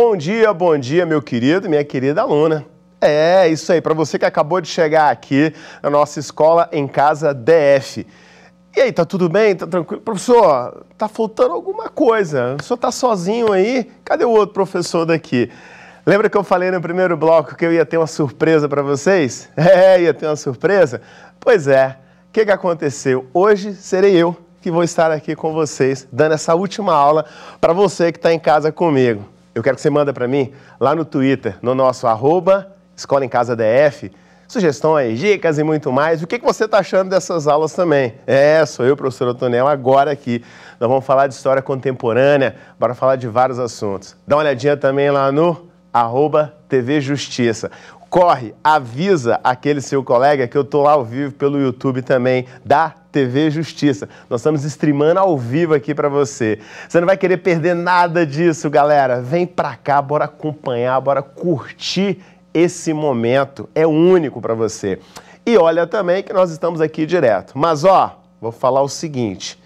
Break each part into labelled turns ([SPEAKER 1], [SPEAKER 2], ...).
[SPEAKER 1] bom dia, meu querido e minha querida aluna. É, isso aí, para você que acabou de chegar aqui na nossa Escola em Casa DF. E aí, tá tudo bem? Tá tranquilo? Professor, tá faltando alguma coisa. O senhor tá sozinho aí? Cadê o outro professor daqui? Lembra que eu falei no primeiro bloco que eu ia ter uma surpresa para vocês? Ia ter uma surpresa? Pois é. O que aconteceu? Hoje serei eu que vou estar aqui com vocês, dando essa última aula para você que está em casa comigo. Eu quero que você manda para mim lá no Twitter, no nosso @Escola em Casa DF, sugestões, dicas e muito mais. O que você está achando dessas aulas também? Sou eu, professor Otonel, agora aqui. Nós vamos falar de história contemporânea, bora falar de vários assuntos. Dá uma olhadinha também lá no @TV Justiça. Corre, avisa aquele seu colega que eu tô lá ao vivo pelo YouTube também, da TV Justiça. Nós estamos streamando ao vivo aqui para você. Você não vai querer perder nada disso, galera. Vem pra cá, bora acompanhar, bora curtir esse momento. É único para você. E olha também que nós estamos aqui direto. Mas ó, vou falar o seguinte.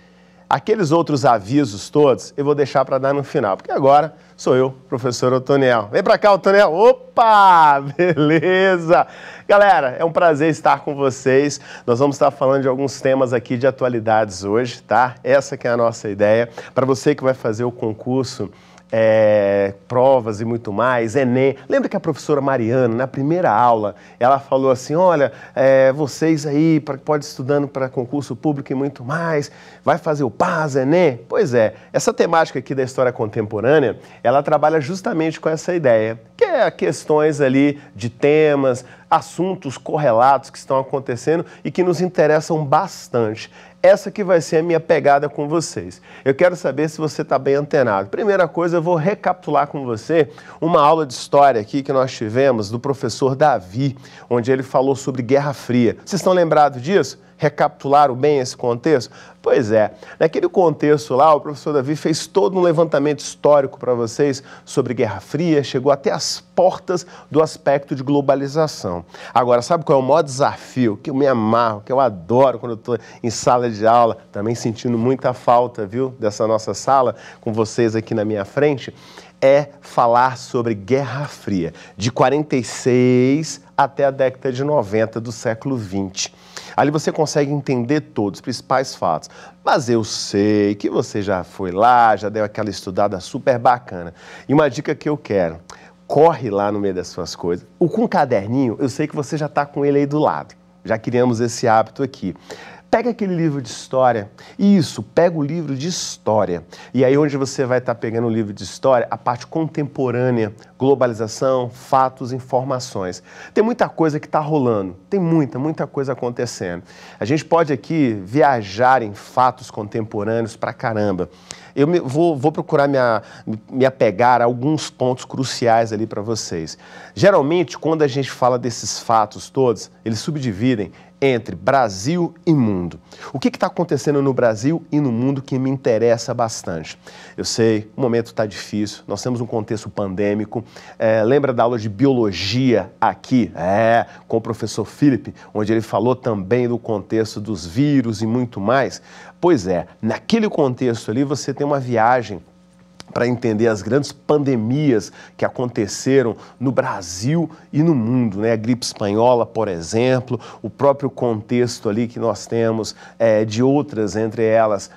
[SPEAKER 1] Aqueles outros avisos todos eu vou deixar para dar no final, porque agora sou eu, professor Otoniel. Vem para cá, Otoniel. Opa, beleza. Galera, é um prazer estar com vocês. Nós vamos estar falando de alguns temas aqui de atualidades hoje, tá? Essa que é a nossa ideia. Para você que vai fazer o concurso, provas e muito mais, Enem. Lembra que a professora Mariana, na primeira aula, ela falou assim, olha, vocês aí, pode estudando para concurso público e muito mais, vai fazer o PAS, Enem? Pois é, essa temática aqui da história contemporânea, ela trabalha justamente com essa ideia, que é questões ali de temas, assuntos correlatos que estão acontecendo e que nos interessam bastante. Essa que vai ser a minha pegada com vocês. Eu quero saber se você está bem antenado. Primeira coisa, eu vou recapitular com você uma aula de história aqui que nós tivemos do professor Davi, onde ele falou sobre Guerra Fria. Vocês estão lembrados disso? Recapitularam bem esse contexto? Pois é, naquele contexto lá, o professor Davi fez todo um levantamento histórico para vocês sobre Guerra Fria, chegou até as portas do aspecto de globalização. Agora, sabe qual é o maior desafio que eu me amarro, que eu adoro quando eu estou em sala de aula, também sentindo muita falta, viu, dessa nossa sala, com vocês aqui na minha frente, é falar sobre Guerra Fria, de 46 até a década de 90 do século XX. Ali você consegue entender todos os principais fatos. Mas eu sei que você já foi lá, já deu aquela estudada super bacana. E uma dica que eu quero, corre lá no meio das suas coisas. Com um caderninho, eu sei que você já está com ele aí do lado. Já criamos esse hábito aqui. Pega aquele livro de história, isso, pega o livro de história. E aí onde você vai estar pegando o livro de história, a parte contemporânea, globalização, fatos, informações. Tem muita coisa que está rolando, tem muita coisa acontecendo. A gente pode aqui viajar em fatos contemporâneos pra caramba. Eu vou procurar me apegar a alguns pontos cruciais ali para vocês. Geralmente, quando a gente fala desses fatos todos, eles subdividem entre Brasil e mundo. O que está acontecendo no Brasil e no mundo que me interessa bastante? Eu sei, o momento está difícil, nós temos um contexto pandêmico. Lembra da aula de biologia aqui? Com o professor Felipe, onde ele falou também do contexto dos vírus e muito mais? Pois é, naquele contexto ali você tem uma viagem para entender as grandes pandemias que aconteceram no Brasil e no mundo, né? A gripe espanhola, por exemplo, o próprio contexto ali que nós temos de outras, entre elas,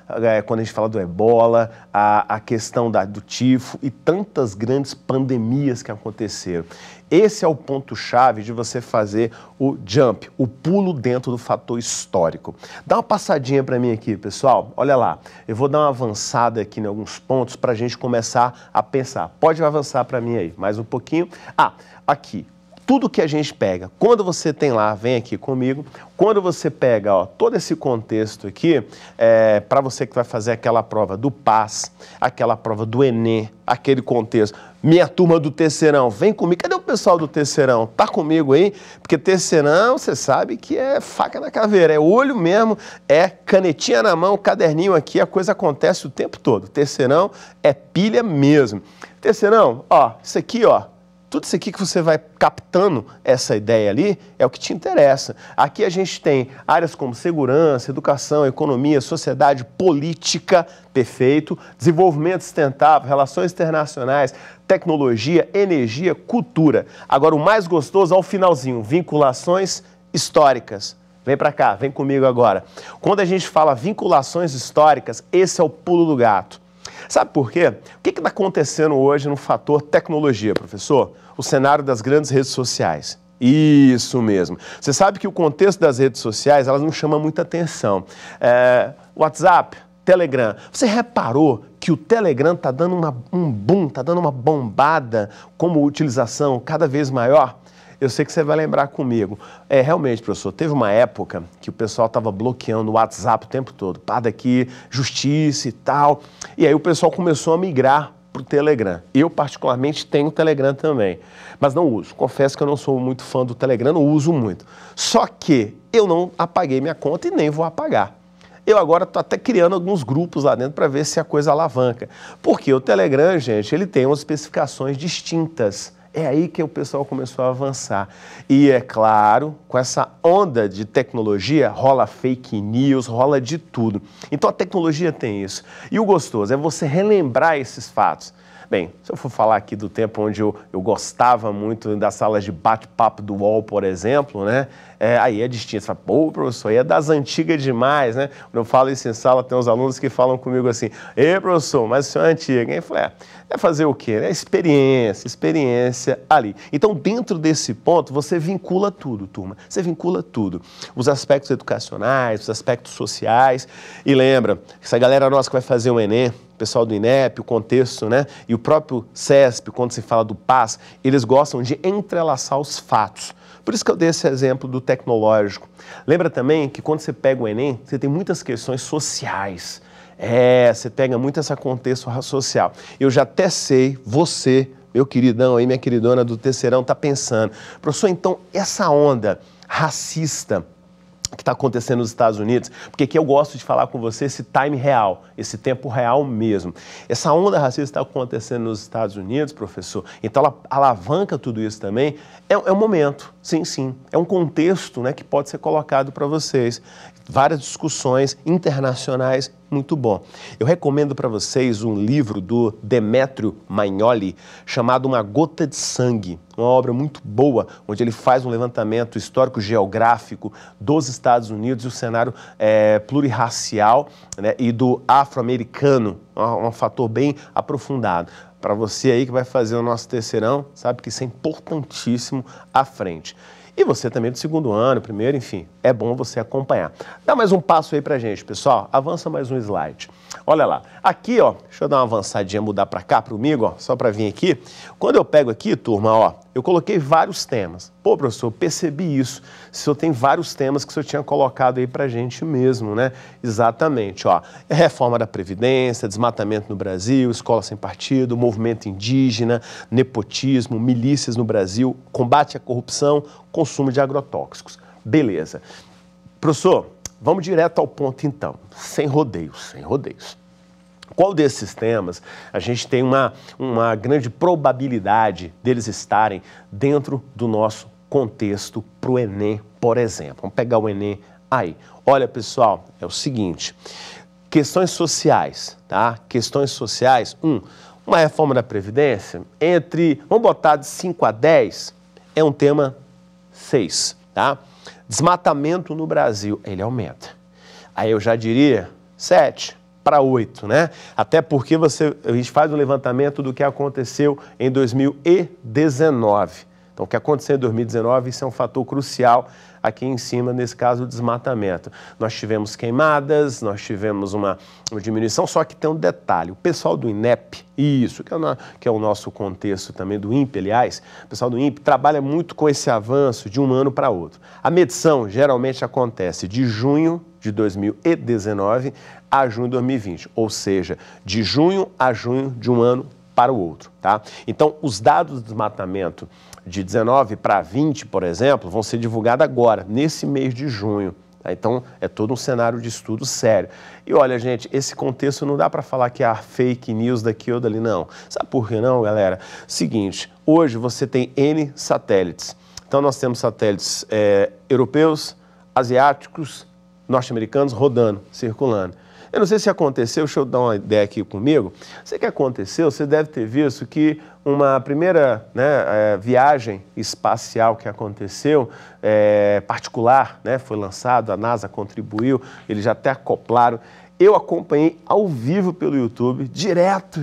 [SPEAKER 1] quando a gente fala do ebola, a questão do tifo e tantas grandes pandemias que aconteceram. Esse é o ponto-chave de você fazer o jump, o pulo dentro do fator histórico. Dá uma passadinha para mim aqui, pessoal. Olha lá, eu vou dar uma avançada aqui em alguns pontos para a gente começar a pensar. Pode avançar para mim aí, mais um pouquinho. Aqui. Tudo que a gente pega, quando você tem lá, vem aqui comigo, quando você pega todo esse contexto aqui, para você que vai fazer aquela prova do PAS, aquela prova do Enem, aquele contexto, minha turma do terceirão, vem comigo, cadê o pessoal do terceirão? Tá comigo aí? Porque terceirão, você sabe que é faca na caveira, é olho mesmo, é canetinha na mão, caderninho aqui, a coisa acontece o tempo todo. Terceirão é pilha mesmo. Terceirão, isso aqui, Tudo isso aqui que você vai captando essa ideia ali é o que te interessa. Aqui a gente tem áreas como segurança, educação, economia, sociedade, política, perfeito, desenvolvimento sustentável, relações internacionais, tecnologia, energia, cultura. Agora o mais gostoso é o finalzinho, vinculações históricas. Vem para cá, vem comigo agora. Quando a gente fala vinculações históricas, esse é o pulo do gato. Sabe por quê? O que está acontecendo hoje no fator tecnologia, professor? O cenário das grandes redes sociais. Isso mesmo. Você sabe que o contexto das redes sociais, elas não chamam muita atenção. WhatsApp, Telegram. Você reparou que o Telegram está dando um boom, está dando uma bombada como utilização cada vez maior? Eu sei que você vai lembrar comigo. Realmente, professor, teve uma época que o pessoal estava bloqueando o WhatsApp o tempo todo. Pá, daqui, justiça e tal. E aí o pessoal começou a migrar para o Telegram. Eu, particularmente, tenho Telegram também, mas não uso. Confesso que eu não sou muito fã do Telegram, não uso muito. Só que eu não apaguei minha conta e nem vou apagar. Eu agora estou até criando alguns grupos lá dentro para ver se a coisa alavanca. Porque o Telegram, gente, ele tem umas especificações distintas. É aí que o pessoal começou a avançar. E é claro, com essa onda de tecnologia, rola fake news, rola de tudo. Então a tecnologia tem isso. E o gostoso é você relembrar esses fatos. Bem, se eu for falar aqui do tempo onde eu gostava muito das salas de bate-papo do UOL, por exemplo, né? Aí é distinto. Você fala, pô, professor, aí é das antigas demais, né? Quando eu falo isso em sala, tem uns alunos que falam comigo assim, ei, professor, mas o senhor é antigo, hein? Eu falei, é fazer o quê? É experiência ali. Então, dentro desse ponto, você vincula tudo, turma. Você vincula tudo. Os aspectos educacionais, os aspectos sociais. E lembra, essa galera nossa que vai fazer o Enem, o pessoal do INEP, o contexto, né? E o próprio CESP, quando se fala do PAS, eles gostam de entrelaçar os fatos. Por isso que eu dei esse exemplo do tecnológico. Lembra também que quando você pega o Enem, você tem muitas questões sociais. Você pega muito esse contexto social. Eu já até sei, você, meu queridão aí, minha queridona do terceirão, está pensando, professor, então essa onda racista que está acontecendo nos Estados Unidos, porque aqui eu gosto de falar com você esse time real, esse tempo real mesmo. Essa onda racista está acontecendo nos Estados Unidos, professor, então ela alavanca tudo isso também. É um momento, sim, é um contexto, né, que pode ser colocado para vocês. Várias discussões internacionais, muito bom. Eu recomendo para vocês um livro do Demetrio Magnoli chamado Uma Gota de Sangue, uma obra muito boa, onde ele faz um levantamento histórico-geográfico dos Estados Unidos e o cenário plurirracial, né, e do afro-americano, um fator bem aprofundado. Para você aí que vai fazer o nosso terceirão, sabe que isso é importantíssimo à frente. E você também do segundo ano, primeiro, enfim, é bom você acompanhar. Dá mais um passo aí pra gente, pessoal. Avança mais um slide. Olha lá. Aqui, ó, deixa eu dar uma avançadinha, mudar pra cá, comigo, ó, só pra vir aqui. Quando eu pego aqui, turma, ó, eu coloquei vários temas. Pô, professor, eu percebi isso. O senhor tem vários temas que o senhor tinha colocado aí pra gente mesmo, né? Exatamente, ó. Reforma da Previdência, desmatamento no Brasil, escola sem partido, movimento indígena, nepotismo, milícias no Brasil, combate à corrupção, consumo de agrotóxicos. Beleza. Professor, vamos direto ao ponto então, sem rodeios. Qual desses temas a gente tem uma grande probabilidade deles estarem dentro do nosso contexto para o Enem, por exemplo? Vamos pegar o Enem aí. Olha, pessoal, é o seguinte, questões sociais, tá? Questões sociais, uma reforma da Previdência, vamos botar de 5 a 10, é um tema 6, tá? Desmatamento no Brasil, ele aumenta. Aí eu já diria 7 para 8, né? Até porque a gente faz um levantamento do que aconteceu em 2019. Então, o que aconteceu em 2019, isso é um fator crucial aqui em cima, nesse caso, o desmatamento. Nós tivemos queimadas, nós tivemos uma diminuição, só que tem um detalhe. O pessoal do INEP, que é o nosso contexto também do INPE, aliás, o pessoal do INPE trabalha muito com esse avanço de um ano para outro. A medição geralmente acontece de junho de 2019 a junho de 2020, ou seja, de junho a junho de um ano para o outro, tá? Então, os dados do desmatamento de 19 para 20, por exemplo, vão ser divulgados agora, nesse mês de junho. Tá? Então, é todo um cenário de estudo sério. E olha, gente, esse contexto não dá para falar que é a fake news daqui ou dali, não. Sabe por que não, galera? Seguinte, hoje você tem N satélites. Então, nós temos satélites europeus, asiáticos, norte-americanos rodando, circulando. Eu não sei se aconteceu, deixa eu dar uma ideia aqui comigo. Sei que aconteceu, você deve ter visto que uma primeira viagem espacial que aconteceu, particular, foi lançado, a NASA contribuiu, eles já até acoplaram. Eu acompanhei ao vivo pelo YouTube, direto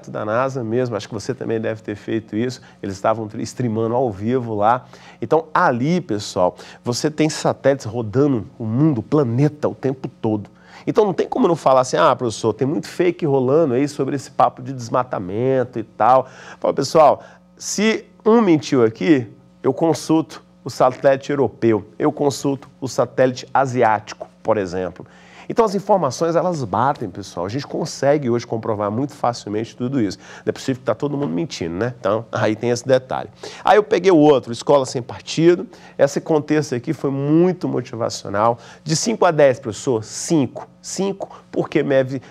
[SPEAKER 1] da NASA mesmo, acho que você também deve ter feito isso, eles estavam streamando ao vivo lá. Então ali, pessoal, você tem satélites rodando o mundo, o planeta, o tempo todo. Então não tem como não falar assim, professor, tem muito fake rolando aí sobre esse papo de desmatamento e tal. Fala, pessoal, se um mentiu aqui, eu consulto o satélite europeu, eu consulto o satélite asiático, por exemplo. Então as informações, elas batem, pessoal. A gente consegue hoje comprovar muito facilmente tudo isso. Não é possível que está todo mundo mentindo, né? Então, aí tem esse detalhe. Aí eu peguei o outro, Escola Sem Partido. Esse contexto aqui foi muito motivacional. De 5 a 10, professor, 5. 5, porque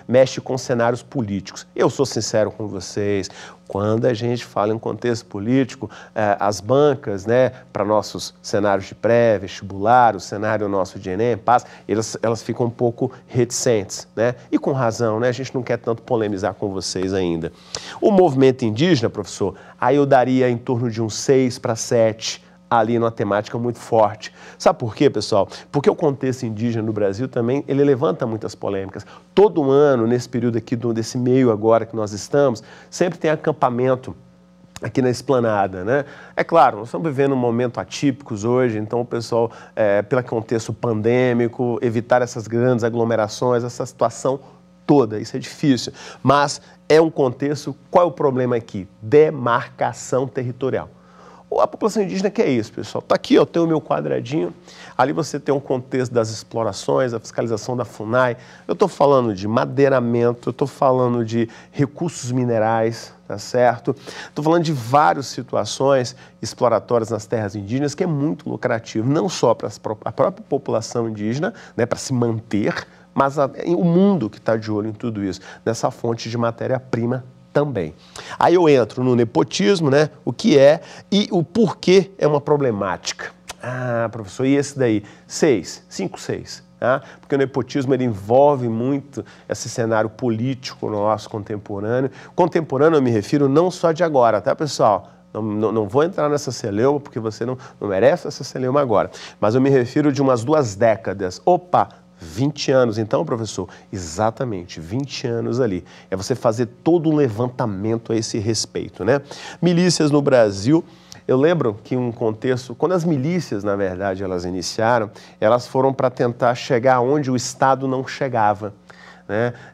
[SPEAKER 1] mexe com cenários políticos. Eu sou sincero com vocês, quando a gente fala em contexto político, as bancas, para nossos cenários de pré-vestibular, o cenário nosso de Enem, PAS, elas ficam um pouco reticentes, E com razão, A gente não quer tanto polemizar com vocês ainda. O movimento indígena, professor, aí eu daria em torno de uns 6 para 7, ali numa temática muito forte. Sabe por quê, pessoal? Porque o contexto indígena no Brasil também, ele levanta muitas polêmicas. Todo ano, nesse período aqui, desse meio agora que nós estamos, sempre tem acampamento aqui na Esplanada, É claro, nós estamos vivendo um momento atípicos hoje, então o pessoal, pelo contexto pandêmico, evitar essas grandes aglomerações, essa situação toda, isso é difícil, mas é um contexto, qual é o problema aqui? Demarcação territorial. A população indígena que é isso, pessoal. Está aqui, eu tenho o meu quadradinho. Ali você tem um contexto das explorações, a fiscalização da FUNAI. Eu estou falando de madeiramento, eu estou falando de recursos minerais, tá certo? Estou falando de várias situações exploratórias nas terras indígenas que é muito lucrativo, não só para a própria população indígena, para se manter, mas o mundo que está de olho em tudo isso, nessa fonte de matéria-prima também. Aí eu entro no nepotismo, o que é e o porquê é uma problemática. Professor, e esse daí? 6, 5, 6. Porque o nepotismo ele envolve muito esse cenário político nosso contemporâneo. Contemporâneo eu me refiro não só de agora, tá, pessoal? Não vou entrar nessa celeuma, porque você não merece essa celeuma agora. Mas eu me refiro de umas 2 décadas. 20 anos, então, professor, exatamente, 20 anos ali. É você fazer todo um levantamento a esse respeito, Milícias no Brasil, eu lembro que um contexto, quando as milícias, na verdade, elas iniciaram, elas foram para tentar chegar onde o Estado não chegava.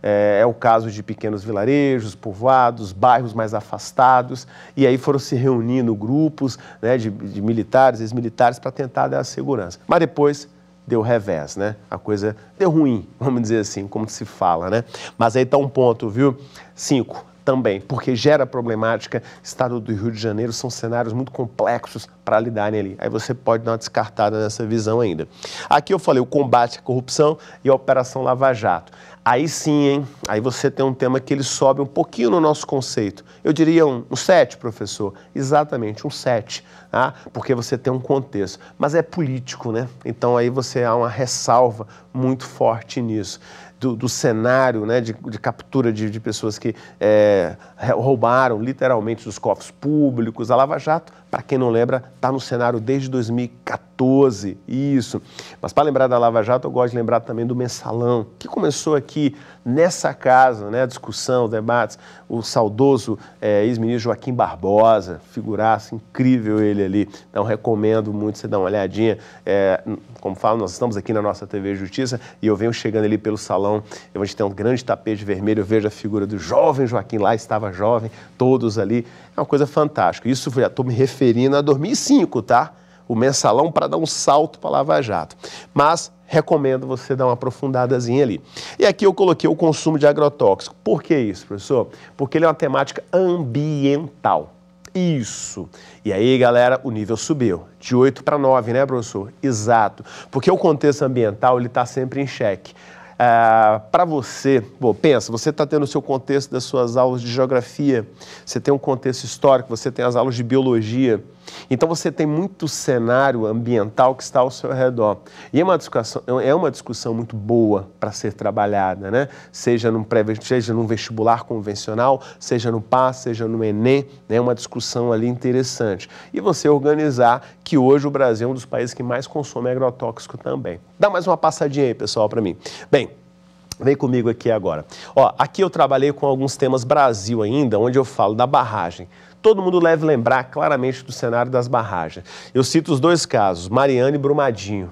[SPEAKER 1] É o caso de pequenos vilarejos, povoados, bairros mais afastados, e aí foram se reunindo grupos de militares, ex-militares, para tentar dar a segurança. Mas depois deu revés, a coisa deu ruim, vamos dizer assim, como se fala, Mas aí está um ponto, viu? 5, também, porque gera problemática, Estado do Rio de Janeiro são cenários muito complexos para lidarem ali. Aí você pode dar uma descartada nessa visão ainda. Aqui eu falei o combate à corrupção e a Operação Lava Jato. Aí sim, hein? Aí você tem um tema que ele sobe um pouquinho no nosso conceito. Eu diria um 7, professor. Exatamente, um 7. Porque você tem um contexto. Mas é político, Então aí você há uma ressalva muito forte nisso. Do cenário de captura de pessoas que roubaram literalmente dos cofres públicos. A Lava Jato, para quem não lembra, está no cenário desde 2014, isso. Mas para lembrar da Lava Jato, eu gosto de lembrar também do Mensalão, que começou aqui nessa casa, a discussão, debates, o saudoso ex-ministro Joaquim Barbosa, figuraça, incrível ele ali. Então recomendo muito você dar uma olhadinha. Como falo, nós estamos aqui na nossa TV Justiça e eu venho chegando ali pelo salão, a gente tem um grande tapete vermelho, eu vejo a figura do jovem Joaquim, lá estava jovem, todos ali, é uma coisa fantástica. Isso já estou me referindo a 2005, tá? O Mensalão para dar um salto para Lava Jato. Mas recomendo você dar uma aprofundadazinha ali. E aqui eu coloquei o consumo de agrotóxico. Por que isso, professor? Porque ele é uma temática ambiental. Isso. E aí, galera, o nível subiu. De 8 para 9, né, professor? Exato. Porque o contexto ambiental, ele está sempre em xeque. Para você, pensa, você está tendo o seu contexto das suas aulas de geografia, você tem um contexto histórico, você tem as aulas de biologia, então você tem muito cenário ambiental que está ao seu redor. E é uma discussão muito boa para ser trabalhada, né? Seja num vestibular convencional, seja no PAS, seja no Enem, né? É uma discussão ali interessante. E você organizar que hoje o Brasil é um dos países que mais consome agrotóxico também. Dá mais uma passadinha aí, pessoal, para mim. Bem, vem comigo aqui agora. Ó, aqui eu trabalhei com alguns temas Brasil ainda, onde eu falo da barragem. Todo mundo deve lembrar claramente do cenário das barragens. Eu cito os dois casos, Mariana e Brumadinho.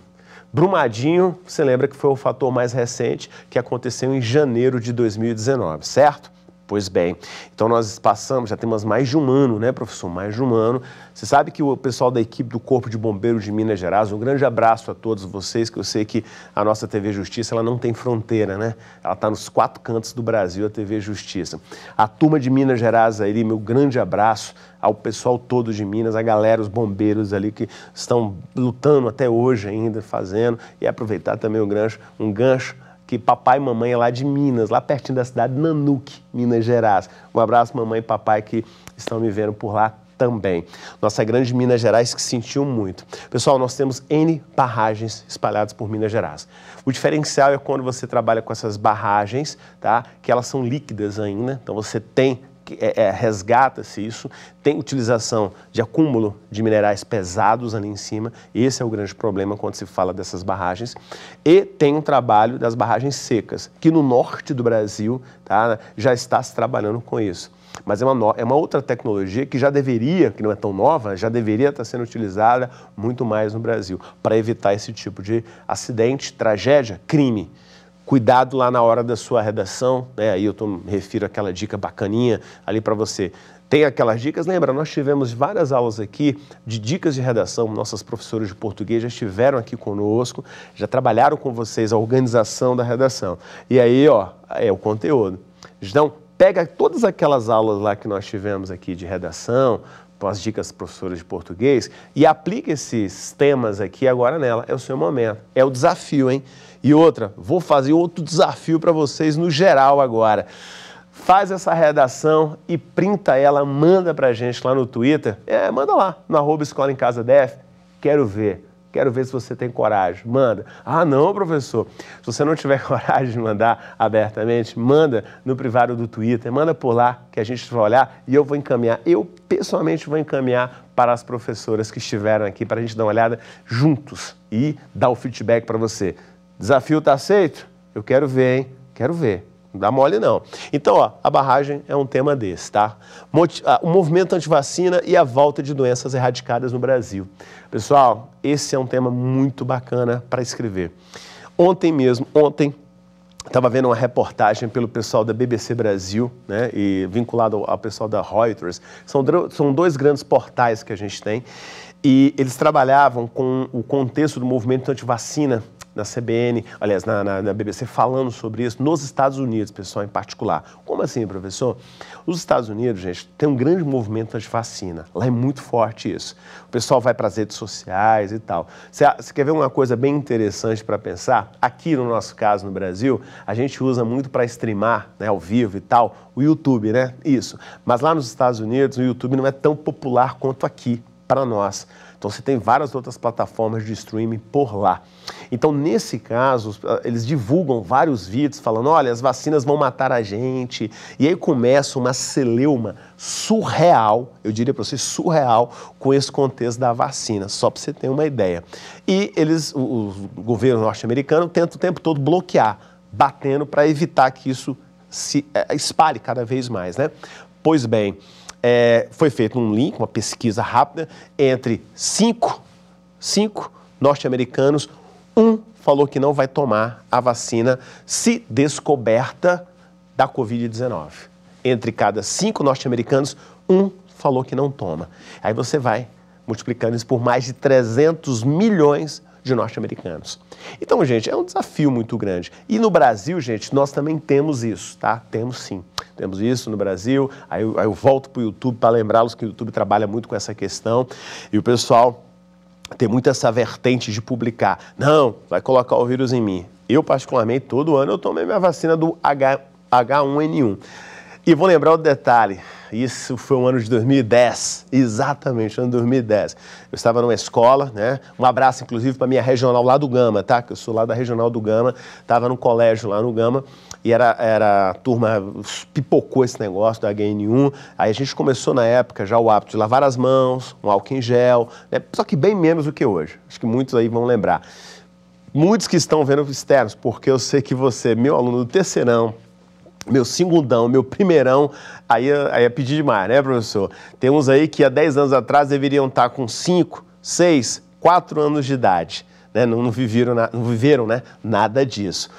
[SPEAKER 1] Brumadinho, você lembra que foi o fator mais recente que aconteceu em janeiro de 2019, certo? Pois bem, então nós passamos, já temos mais de um ano, né, professor? Mais de um ano. Você sabe que o pessoal da equipe do Corpo de Bombeiros de Minas Gerais, um grande abraço a todos vocês, que eu sei que a nossa TV Justiça, ela não tem fronteira, né? Ela está nos 4 cantos do Brasil, a TV Justiça. A turma de Minas Gerais aí, meu grande abraço ao pessoal todo de Minas, a galera, os bombeiros ali que estão lutando até hoje ainda, fazendo, e aproveitar também um gancho, que papai e mamãe é lá de Minas, lá pertinho da cidade de Nanuque, Minas Gerais. Um abraço, mamãe e papai, que estão me vendo por lá também. Nossa grande Minas Gerais que sentiu muito. Pessoal, nós temos N barragens espalhadas por Minas Gerais. O diferencial é quando você trabalha com essas barragens, tá? Que elas são líquidas ainda, então você tem resgata-se isso, tem utilização de acúmulo de minerais pesados ali em cima, esse é o grande problema quando se fala dessas barragens, e tem um trabalho das barragens secas, que no norte do Brasil, tá, já está se trabalhando com isso. Mas é uma outra tecnologia que já deveria, que não é tão nova, já deveria estar sendo utilizada muito mais no Brasil, para evitar esse tipo de acidente, tragédia, crime. Cuidado lá na hora da sua redação, né? Aí eu me refiro àquela dica bacaninha ali para você. Tem aquelas dicas, lembra, nós tivemos várias aulas aqui de dicas de redação, nossas professoras de português já estiveram aqui conosco, já trabalharam com vocês a organização da redação. E aí, ó, é o conteúdo. Então, pega todas aquelas aulas lá que nós tivemos aqui de redação, com as dicas professoras de português, e aplica esses temas aqui agora nela. É o seu momento, é o desafio, hein? E outra, vou fazer outro desafio para vocês no geral agora. Faz essa redação e printa ela, manda para a gente lá no Twitter. Manda lá, no @Escola em Casa DF. Quero ver se você tem coragem. Manda. Ah, não, professor. Se você não tiver coragem de mandar abertamente, manda no privado do Twitter, manda por lá que a gente vai olhar e eu vou encaminhar. Eu, pessoalmente, vou encaminhar para as professoras que estiveram aqui para a gente dar uma olhada juntos e dar o feedback para você. Desafio está aceito? Eu quero ver, hein? Quero ver. Não dá mole, não. Então, ó, a barragem é um tema desse, tá? O movimento antivacina e a volta de doenças erradicadas no Brasil. Pessoal, esse é um tema muito bacana para escrever. Ontem, estava vendo uma reportagem pelo pessoal da BBC Brasil, né? E vinculado ao pessoal da Reuters. São 2 grandes portais que a gente tem. E eles trabalhavam com o contexto do movimento antivacina na CBN, aliás, na BBC, falando sobre isso, nos Estados Unidos, pessoal, em particular. Como assim, professor? Os Estados Unidos, gente, tem um grande movimento anti-vacina. Lá é muito forte isso. O pessoal vai para as redes sociais e tal. Você quer ver uma coisa bem interessante para pensar? Aqui, no nosso caso, no Brasil, a gente usa muito para streamar, né, ao vivo e tal, o YouTube, né? Isso. Mas lá nos Estados Unidos, o YouTube não é tão popular quanto aqui, para nós. Então, você tem várias outras plataformas de streaming por lá. Então, nesse caso, eles divulgam vários vídeos falando, olha, as vacinas vão matar a gente. E aí começa uma celeuma surreal, eu diria para você, surreal, com esse contexto da vacina, só para você ter uma ideia. E o governo norte-americano tenta o tempo todo bloquear, batendo para evitar que isso se espalhe cada vez mais, né? Pois bem, foi feito um link, uma pesquisa rápida entre 5 norte-americanos, um falou que não vai tomar a vacina se descoberta da Covid-19. Entre cada 5 norte-americanos, um falou que não toma. Aí você vai multiplicando isso por mais de 300 milhões de norte-americanos. Então, gente, é um desafio muito grande. E no Brasil, gente, nós também temos isso, tá? Temos sim. temos isso no Brasil. Aí eu volto para o YouTube para lembrá-los que o YouTube trabalha muito com essa questão. E o pessoal tem muito essa vertente de publicar. Não, vai colocar o vírus em mim. Eu, particularmente, todo ano eu tomei minha vacina do H1N1. E vou lembrar o detalhe, isso foi o ano de 2010, exatamente, o ano de 2010. Eu estava numa escola, né? Um abraço, inclusive, para a minha regional lá do Gama, tá? Que eu sou lá da regional do Gama, estava no colégio lá no Gama, e era a turma, pipocou esse negócio do HN1, aí a gente começou na época já o hábito de lavar as mãos, um álcool em gel, né? Só que bem menos do que hoje, acho que muitos aí vão lembrar. Muitos que estão vendo externos, porque eu sei que você, meu aluno do terceirão, meu segundão, meu primeirão, aí é pedir demais, né, professor? Tem uns aí que há 10 anos atrás deveriam estar com 5, 6, 4 anos de idade, né? Não viveram, né, nada disso.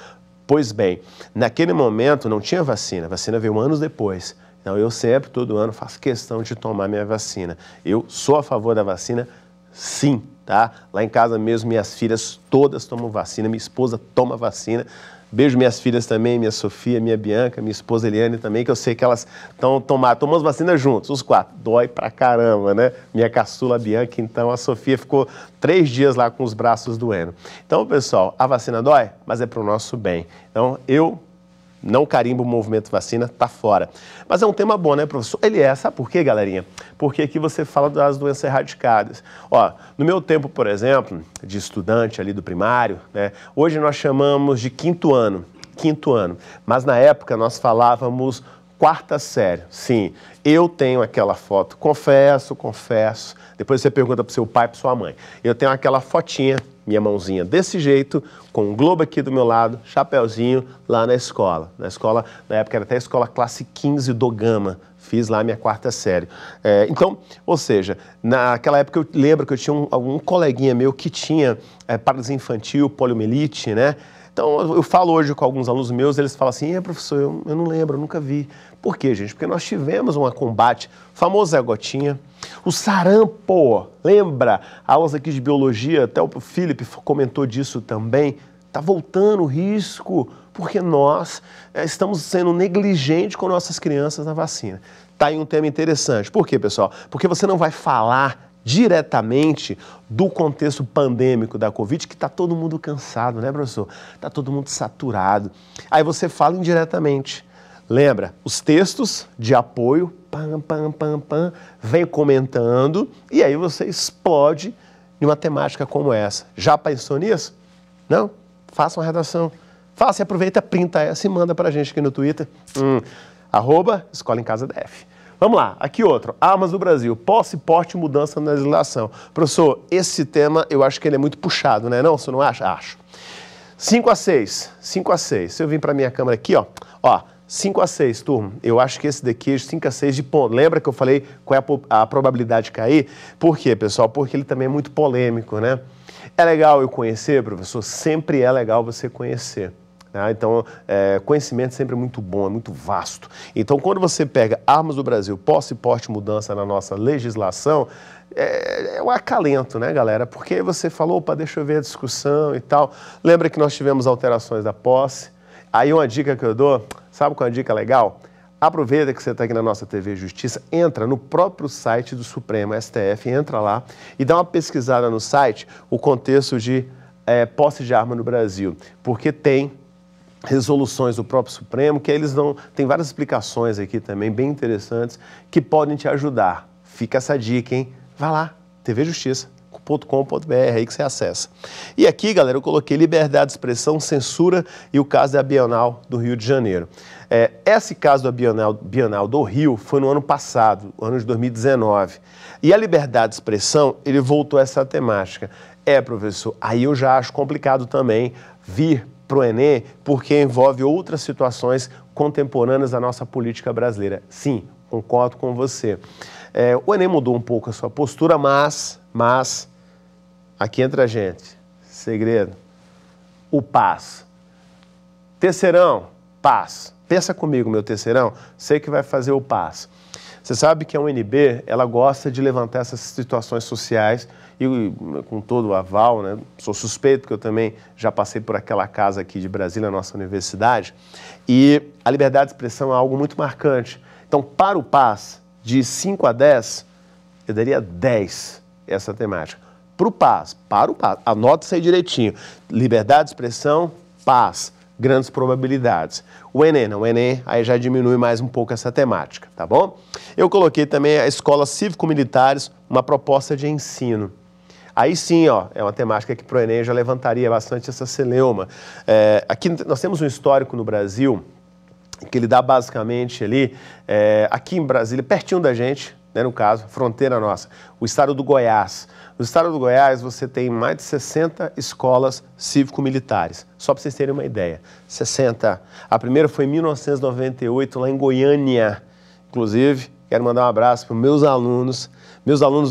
[SPEAKER 1] Pois bem, naquele momento não tinha vacina, a vacina veio anos depois. Então eu sempre, todo ano, faço questão de tomar minha vacina. Eu sou a favor da vacina, sim, tá? Lá em casa mesmo, minhas filhas todas tomam vacina, minha esposa toma vacina. Beijo minhas filhas também, minha Sofia, minha Bianca, minha esposa Eliane também, que eu sei que elas tomamos vacina juntos, os 4. Dói pra caramba, né? Minha caçula Bianca, então a Sofia ficou 3 dias lá com os braços doendo. Então, pessoal, a vacina dói, mas é pro nosso bem. Então, eu não carimbo o movimento vacina, tá fora. Mas é um tema bom, né, professor? Ele é, sabe por quê, galerinha? Porque aqui você fala das doenças erradicadas. Ó, no meu tempo, por exemplo, de estudante ali do primário, né, hoje nós chamamos de quinto ano, mas na época nós falávamos quarta série. Sim, eu tenho aquela foto, confesso, depois você pergunta pro seu pai, pra sua mãe. Eu tenho aquela fotinha, minha mãozinha desse jeito, com um globo aqui do meu lado, chapéuzinho, lá na escola. Na escola, na época era até a escola classe 15 do Gama, fiz lá a minha quarta série. Então, ou seja, naquela época eu lembro que eu tinha um coleguinha meu que tinha paralisia infantil, poliomielite, né? Então, eu falo hoje com alguns alunos meus, eles falam assim, professor, eu não lembro, eu nunca vi. Por quê, gente? Porque nós tivemos um combate, o famoso Zé Gotinha, o sarampo, lembra? Aulas aqui de biologia, até o Felipe comentou disso também, está voltando o risco, porque nós estamos sendo negligentes com nossas crianças na vacina. Está aí um tema interessante. Por quê, pessoal? Porque você não vai falar diretamente do contexto pandêmico da Covid, que está todo mundo cansado, né, professor? Está todo mundo saturado. Aí você fala indiretamente. Lembra, os textos de apoio, vem comentando, e aí você explode em uma temática como essa. Já pensou nisso? Não? Faça uma redação. Faça e aproveita, printa essa e manda pra gente aqui no Twitter. @Escola em Casa DF. Vamos lá, aqui outro. Armas do Brasil, posse, porte e mudança na legislação. Professor, esse tema eu acho que ele é muito puxado, né? Não, você não acha? Acho. 5 a 6. Se eu vim para minha câmera aqui, ó, 5 a 6, turma. Eu acho que esse daqui é 5 a 6 de ponto. Lembra que eu falei qual é a probabilidade de cair? Por quê, pessoal? Porque ele também é muito polêmico, né? É legal eu conhecer, professor? Sempre é legal você conhecer. Então, conhecimento sempre é muito bom, é muito vasto. Então, quando você pega armas do Brasil, posse, porte e mudança na nossa legislação, é um acalento, né, galera? Porque você falou, opa, deixa eu ver a discussão e tal. Lembra que nós tivemos alterações da posse? Aí uma dica que eu dou, sabe qual é a dica legal? Aproveita que você está aqui na nossa TV Justiça, entra no próprio site do Supremo, STF, entra lá e dá uma pesquisada no site, o contexto de posse de arma no Brasil. Porque tem resoluções do próprio Supremo, que eles tem várias explicações aqui também, bem interessantes, que podem te ajudar. Fica essa dica, hein? Vai lá, tvjustiça.com.br, aí que você acessa. E aqui, galera, eu coloquei liberdade de expressão, censura e o caso da Bienal do Rio de Janeiro. Esse caso da Bienal do Rio foi no ano passado, ano de 2019. E a liberdade de expressão, ele voltou a essa temática. Professor, aí eu já acho complicado também vir para o Enem, porque envolve outras situações contemporâneas da nossa política brasileira. Sim, concordo com você. O Enem mudou um pouco a sua postura, mas, aqui entre a gente, segredo, o paz. Terceirão, paz. Pensa comigo, meu terceirão, sei que vai fazer o PAS. Você sabe que a UNB, ela gosta de levantar essas situações sociais e com todo o aval, né? Sou suspeito porque eu também já passei por aquela casa aqui de Brasília, na nossa universidade, e a liberdade de expressão é algo muito marcante. Então, para o PAS, de 5 a 10, eu daria 10 essa temática. Para o PAS, anota isso aí direitinho. Liberdade de expressão, PAS, grandes probabilidades. O Enem, não, o Enem aí já diminui mais um pouco essa temática, tá bom? Eu coloquei também a escola cívico-militares, uma proposta de ensino. Aí sim, ó, é uma temática que para o Enem já levantaria bastante essa celeuma. Aqui nós temos um histórico no Brasil que ele dá basicamente ali, aqui em Brasília, pertinho da gente, né, no caso, fronteira nossa, o estado do Goiás. No estado do Goiás você tem mais de 60 escolas cívico-militares, só para vocês terem uma ideia, 60. A primeira foi em 1998, lá em Goiânia. Inclusive, quero mandar um abraço para meus alunos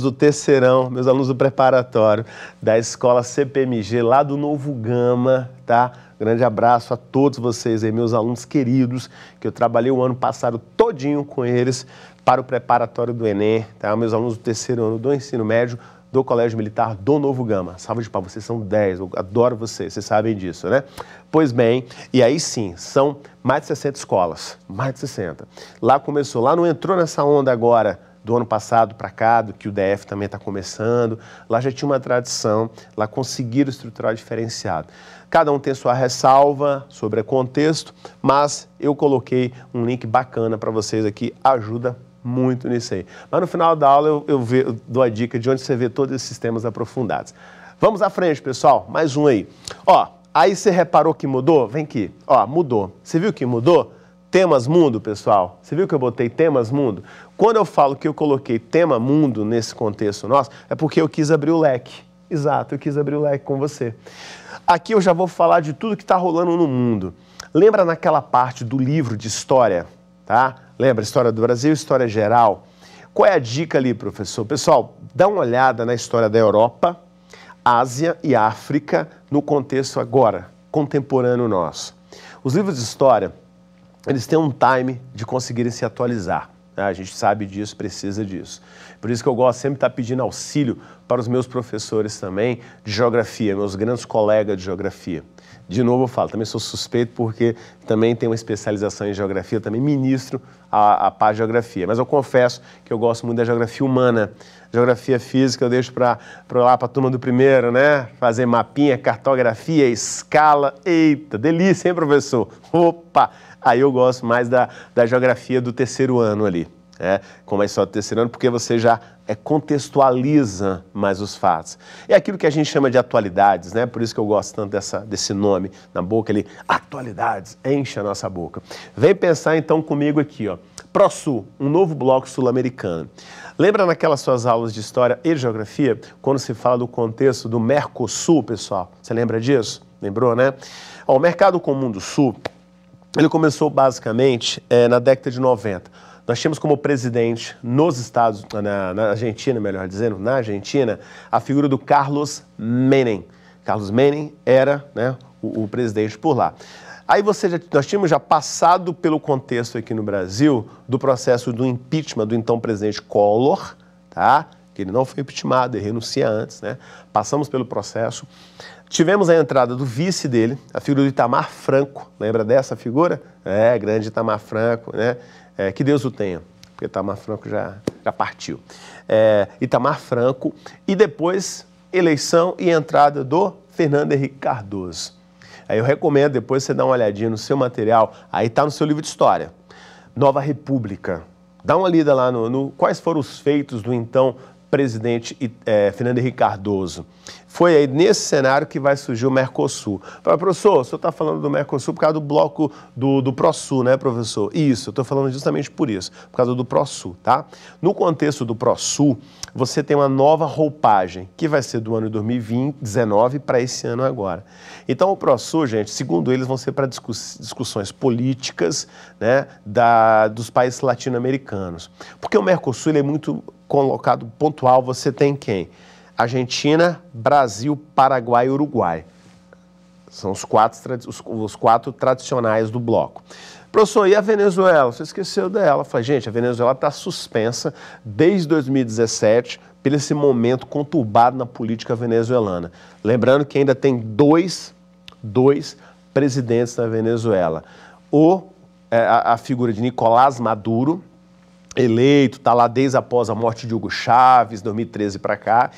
[SPEAKER 1] do terceirão, meus alunos do preparatório, da escola CPMG, lá do Novo Gama, tá? Grande abraço a todos vocês aí, meus alunos queridos, que eu trabalhei o ano passado todinho com eles para o preparatório do Enem, tá? Meus alunos do terceiro ano do ensino médio, do Colégio Militar do Novo Gama. Salve de palmas, vocês são 10, eu adoro vocês sabem disso, né? Pois bem, e aí sim, são mais de 60 escolas, mais de 60. Lá começou, lá não entrou nessa onda agora, do ano passado para cá, do que o DF também está começando, lá já tinha uma tradição, lá conseguiram estruturar diferenciado. Cada um tem sua ressalva sobre o contexto, mas eu coloquei um link bacana para vocês aqui, ajuda muito nisso aí. Mas no final da aula eu dou a dica de onde você vê todos esses temas aprofundados. Vamos à frente, pessoal, mais um aí. Ó, aí você reparou que mudou? Vem aqui, ó, mudou. Você viu que mudou? Temas mundo, pessoal. Você viu que eu botei temas mundo? Quando eu falo que eu coloquei tema mundo nesse contexto nosso, é porque eu quis abrir o leque. Exato, eu quis abrir o leque com você. Aqui eu já vou falar de tudo que está rolando no mundo. Lembra naquela parte do livro de história, tá? Lembra, história do Brasil, história geral? Qual é a dica ali, professor? Pessoal, dá uma olhada na história da Europa, Ásia e África no contexto agora, contemporâneo nosso. Os livros de história, eles têm um time de conseguirem se atualizar. Né? A gente sabe disso, precisa disso. Por isso que eu gosto sempre de estar pedindo auxílio para os meus professores também de geografia, meus grandes colegas de geografia. De novo eu falo, também sou suspeito porque também tenho uma especialização em geografia, também ministro a parte de geografia. Mas eu confesso que eu gosto muito da geografia humana. Geografia física eu deixo para a turma do primeiro, né? Fazer mapinha, cartografia, escala. Eita, delícia, hein, professor? Opa! Aí eu gosto mais da geografia do terceiro ano ali, como a história do terceiro ano, porque você já contextualiza mais os fatos. É aquilo que a gente chama de atualidades, né? Por isso que eu gosto tanto desse nome na boca ali, atualidades, enche a nossa boca. Vem pensar então comigo aqui, ó, ProSul, um novo bloco sul-americano. Lembra naquelas suas aulas de história e geografia, quando se fala do contexto do Mercosul, pessoal? Você lembra disso? Lembrou, né? Ó, o Mercado Comum do Sul, ele começou basicamente na década de 90. Nós tínhamos como presidente nos Estados, na Argentina, melhor dizendo, na Argentina, a figura do Carlos Menem. Carlos Menem era, né, o presidente por lá. Aí nós tínhamos já passado pelo contexto aqui no Brasil do processo do impeachment do então presidente Collor, tá? Que ele não foi impeachmentado, ele renuncia antes, né? Passamos pelo processo. Tivemos a entrada do vice dele, a figura do Itamar Franco. Lembra dessa figura? Grande Itamar Franco, né? Que Deus o tenha, porque Itamar Franco já partiu. Itamar Franco e depois eleição e entrada do Fernando Henrique Cardoso. Aí eu recomendo depois você dar uma olhadinha no seu material, aí está no seu livro de história. Nova República. Dá uma lida lá quais foram os feitos do então presidente Fernando Henrique Cardoso. Foi aí nesse cenário que vai surgir o Mercosul. Professor, o senhor está falando do Mercosul por causa do bloco do ProSul, né, professor? Isso, eu estou falando justamente por isso, por causa do ProSul, tá? No contexto do ProSul, você tem uma nova roupagem, que vai ser do ano 2019 para esse ano agora. Então, o ProSul, gente, segundo eles, vão ser para discussões políticas, né, dos países latino-americanos. Porque o Mercosul ele é muito colocado pontual, você tem quem? Argentina, Brasil, Paraguai e Uruguai. São os quatro tradicionais do bloco. Professor, e a Venezuela? Você esqueceu dela. Eu falei, gente, a Venezuela está suspensa desde 2017 por esse momento conturbado na política venezuelana. Lembrando que ainda tem dois presidentes na Venezuela. A figura de Nicolás Maduro, eleito, está lá desde após a morte de Hugo Chávez, 2013 para cá,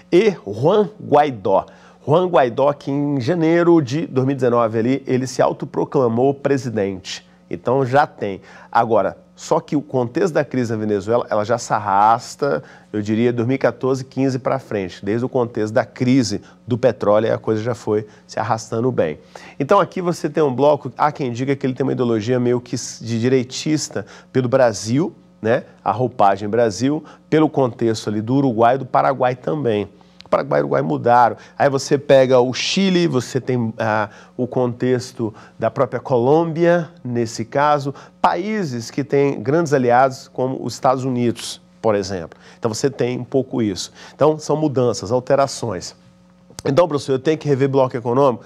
[SPEAKER 1] e Juan Guaidó. Juan Guaidó, que em janeiro de 2019 ali, ele se autoproclamou presidente. Então já tem. Agora, só que o contexto da crise na Venezuela, ela já se arrasta, eu diria, 2014, 15 para frente. Desde o contexto da crise do petróleo, a coisa já foi se arrastando bem. Então aqui você tem um bloco, há quem diga que ele tem uma ideologia meio que de direitista pelo Brasil, né? A roupagem Brasil, pelo contexto ali do Uruguai e do Paraguai também. O Paraguai e o Uruguai mudaram. Aí você pega o Chile, você tem o contexto da própria Colômbia, nesse caso, países que têm grandes aliados, como os Estados Unidos, por exemplo. Então você tem um pouco isso. Então são mudanças, alterações. Então, professor, eu tenho que rever bloco econômico?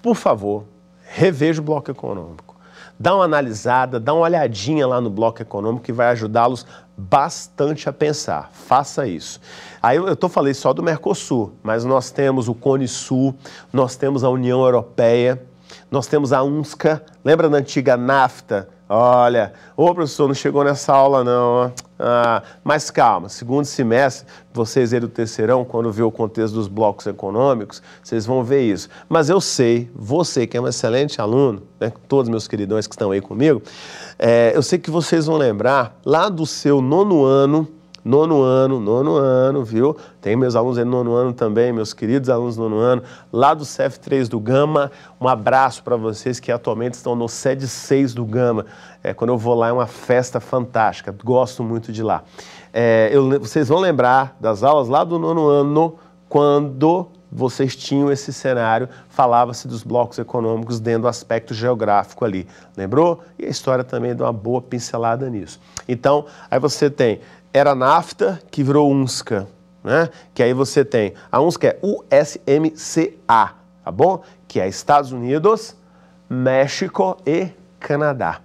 [SPEAKER 1] Por favor, reveja o bloco econômico. Dá uma analisada, dá uma olhadinha lá no bloco econômico que vai ajudá-los bastante a pensar. Faça isso. Aí falei só do Mercosul, mas nós temos o Cone Sul, nós temos a União Europeia, nós temos a UNSCA, lembra da antiga NAFTA? Olha, professor, não chegou nessa aula não, mas calma, segundo semestre, vocês aí do terceirão, quando vê o contexto dos blocos econômicos, vocês vão ver isso. Mas eu sei, você que é um excelente aluno, né, todos meus queridões que estão aí comigo, eu sei que vocês vão lembrar lá do seu nono ano, viu? Tem meus alunos aí no nono ano também, meus queridos alunos do nono ano, lá do CEF3 do Gama, um abraço para vocês que atualmente estão no SED 6 do Gama. Quando eu vou lá é uma festa fantástica, gosto muito de lá. Vocês vão lembrar das aulas lá do nono ano, quando vocês tinham esse cenário, falava-se dos blocos econômicos dentro do aspecto geográfico ali, lembrou? E a história também dá uma boa pincelada nisso. Então, aí você tem... Era NAFTA, que virou UNSCA, né? Que aí você tem, a UNSCA é USMCA, tá bom? Que é Estados Unidos, México e Canadá.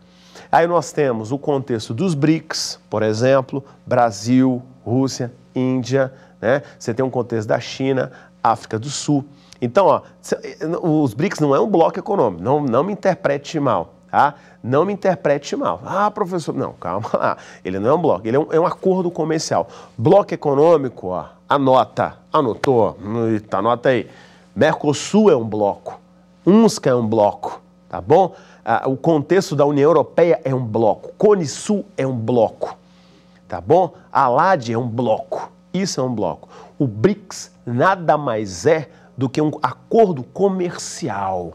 [SPEAKER 1] Aí nós temos o contexto dos BRICS, por exemplo, Brasil, Rússia, Índia, né? Você tem um contexto da China, África do Sul. Então, ó, os BRICS não é um bloco econômico, não me interprete mal. Tá? Não me interprete mal. Professor, não, calma lá. Ele não é um bloco, ele é um acordo comercial. Bloco econômico, ó, anotou, anota aí. Mercosul é um bloco, UNSCA é um bloco, tá bom? O contexto da União Europeia é um bloco, Cone Sul é um bloco, tá bom? A LAD é um bloco, isso é um bloco. O BRICS nada mais é do que um acordo comercial.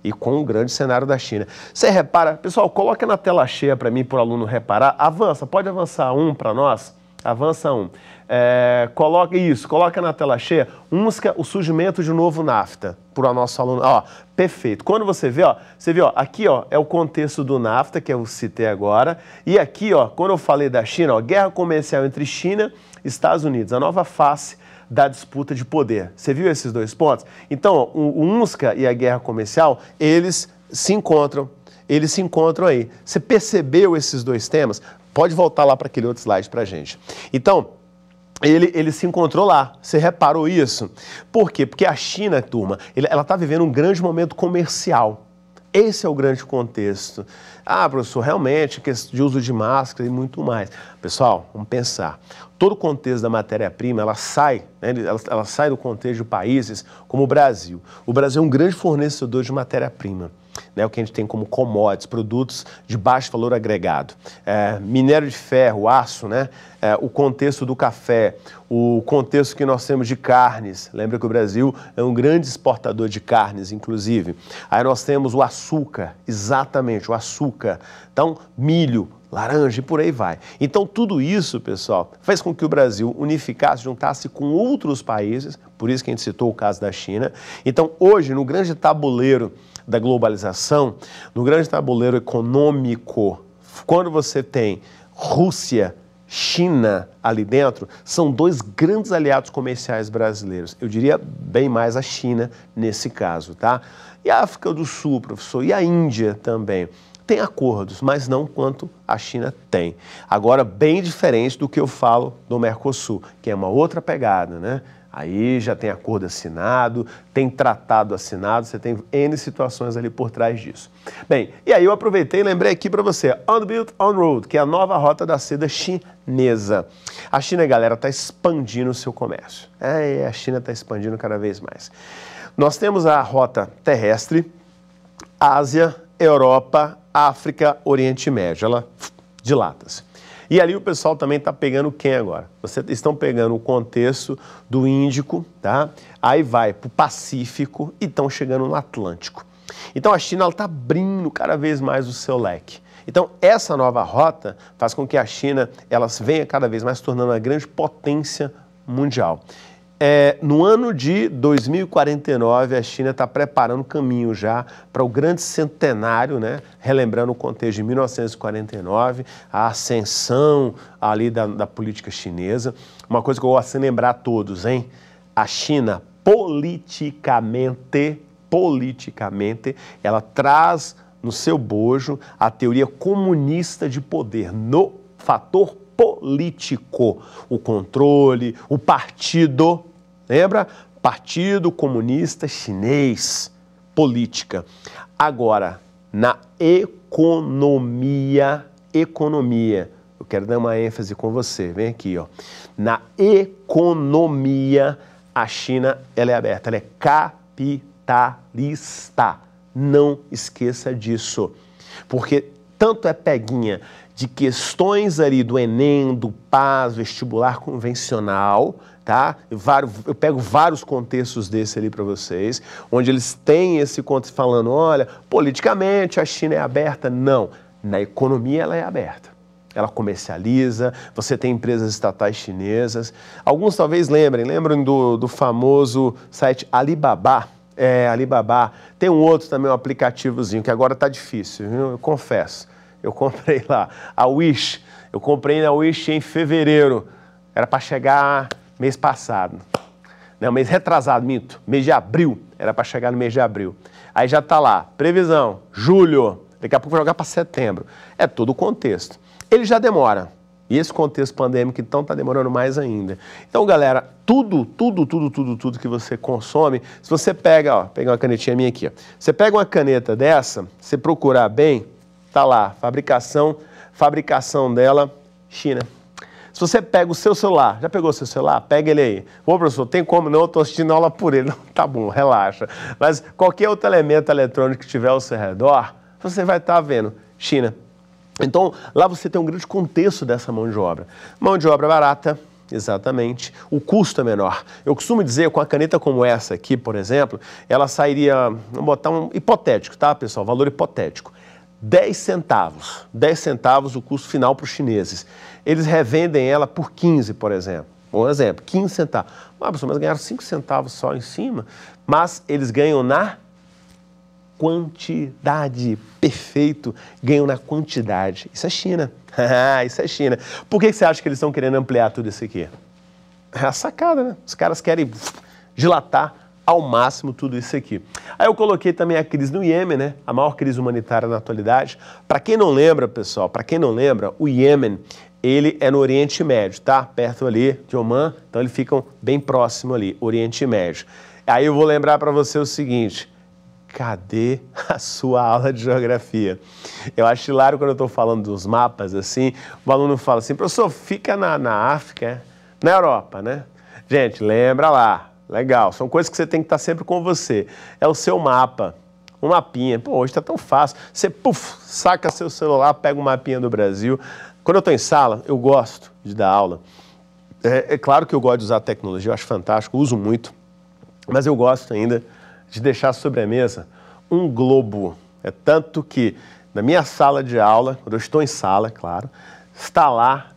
[SPEAKER 1] E com o grande cenário da China. Você repara, pessoal, coloca na tela cheia para mim, para o aluno reparar. Avança, pode avançar um para nós? Avança um. Coloca na tela cheia, UNSCA, o surgimento de um novo NAFTA, para o nosso aluno. Ó, perfeito. Quando você vê, aqui ó, é o contexto do NAFTA, que eu citei agora. E aqui, ó, quando eu falei da China, ó, guerra comercial entre China e Estados Unidos, a nova face da disputa de poder. Você viu esses dois pontos? Então, o UNSCA e a guerra comercial, eles se encontram aí. Você percebeu esses dois temas? Pode voltar lá para aquele outro slide para a gente. Então, ele se encontrou lá. Você reparou isso? Por quê? Porque a China, turma, ela está vivendo um grande momento comercial. Esse é o grande contexto. Professor, realmente, questão de uso de máscara e muito mais. Pessoal, vamos pensar. Todo o contexto da matéria-prima, ela sai do contexto de países como o Brasil. O Brasil é um grande fornecedor de matéria-prima, né? O que a gente tem como commodities, produtos de baixo valor agregado. Minério de ferro, aço, né? O contexto do café, o contexto que nós temos de carnes. Lembra que o Brasil é um grande exportador de carnes, inclusive. Aí nós temos o açúcar, exatamente, o açúcar. Então, milho, laranja e por aí vai. Então, tudo isso, pessoal, faz com que o Brasil unificasse, juntasse com outros países, por isso que a gente citou o caso da China. Então, hoje, no grande tabuleiro da globalização, no grande tabuleiro econômico, quando você tem Rússia, China ali dentro, são dois grandes aliados comerciais brasileiros. Eu diria bem mais a China nesse caso, tá? E a África do Sul, professor, e a Índia também. tem acordos, mas não quanto a China tem. Agora, bem diferente do que eu falo do Mercosul, que é uma outra pegada, né? Aí já tem acordo assinado, tem tratado assinado, você tem N situações ali por trás disso. Bem, e aí eu aproveitei e lembrei aqui para você, On the Belt and Road, que é a nova rota da seda chinesa. A China, galera, está expandindo o seu comércio. A China está expandindo cada vez mais. Nós temos a rota terrestre, Ásia, Europa, África, Oriente Médio, ela dilata-se. E ali o pessoal também está pegando quem agora? Vocês estão pegando o contexto do Índico, tá? Aí vai para o Pacífico e estão chegando no Atlântico. Então a China está abrindo cada vez mais o seu leque. Então essa nova rota faz com que a China ela venha cada vez mais se tornando uma grande potência mundial. No ano de 2049, a China está preparando o caminho já para o grande centenário, né? Relembrando o contexto de 1949, a ascensão ali da política chinesa. Uma coisa que eu gosto de lembrar a todos, hein? A China, politicamente, ela traz no seu bojo a teoria comunista de poder, no fator político, o controle, o partido. Lembra? Partido Comunista Chinês, política. Agora, na economia, eu quero dar uma ênfase com você, vem aqui, ó. Na economia, a China, ela é aberta, ela é capitalista. Não esqueça disso, porque tanto é peguinha de questões ali do Enem, do PAS, vestibular convencional, tá? Eu pego vários contextos desse ali para vocês, onde eles têm esse contexto falando, olha, politicamente a China é aberta. Não, na economia ela é aberta. Ela comercializa, você tem empresas estatais chinesas. Alguns talvez lembram do famoso site Alibaba. Alibaba. Tem um outro também, um aplicativozinho, que agora tá difícil, viu? Eu confesso. Eu comprei lá, a Wish, eu comprei na Wish em fevereiro, era para chegar mês passado, não, mês retrasado, minto, mês de abril, era para chegar no mês de abril. Aí já tá lá, previsão, julho, daqui a pouco vai jogar para setembro, é todo o contexto. Ele já demora, e esse contexto pandêmico então tá demorando mais ainda. Então, galera, tudo que você consome, se você pega, ó, pegar uma canetinha minha aqui, ó, você pega uma caneta dessa, você procurar bem, tá lá, fabricação dela, China. Se você pega o seu celular, já pegou o seu celular? Pega ele aí. Ô, professor, tem como não? Eu estou assistindo aula por ele. Não, tá bom, relaxa. Mas qualquer outro elemento eletrônico que tiver ao seu redor, você vai estar vendo China. Então, lá você tem um grande contexto dessa mão de obra. Mão de obra barata, exatamente. O custo é menor. Eu costumo dizer, com a caneta como essa aqui, por exemplo, ela sairia, vamos botar um hipotético, tá, pessoal? Valor hipotético. 10 centavos o custo final para os chineses. Eles revendem ela por 15, por exemplo. Um exemplo, 15 centavos. Mas ganharam 5 centavos só em cima, mas eles ganham na quantidade. Perfeito, ganham na quantidade. Isso é China. Isso é China. Por que você acha que eles estão querendo ampliar tudo isso aqui? É a sacada, né? Os caras querem dilatar ao máximo tudo isso aqui. Aí eu coloquei também a crise no Iêmen, né? A maior crise humanitária na atualidade. Para quem não lembra, pessoal, o Iêmen, ele é no Oriente Médio, tá? Perto ali de Omã, então eles ficam bem próximo ali, Oriente Médio. Aí eu vou lembrar para você o seguinte, cadê a sua aula de geografia? Eu acho hilário quando eu estou falando dos mapas, assim, o aluno fala assim, professor, fica na África, na Europa, né? Gente, lembra lá. Legal, são coisas que você tem que estar sempre com você. É o seu mapa, um mapinha. Pô, hoje está tão fácil. Você, saca seu celular, pega um mapinha do Brasil. Quando eu estou em sala, eu gosto de dar aula. É claro que eu gosto de usar tecnologia, eu acho fantástico, uso muito. Mas eu gosto ainda de deixar sobre a mesa um globo. É tanto que na minha sala de aula, quando eu estou em sala, claro, está lá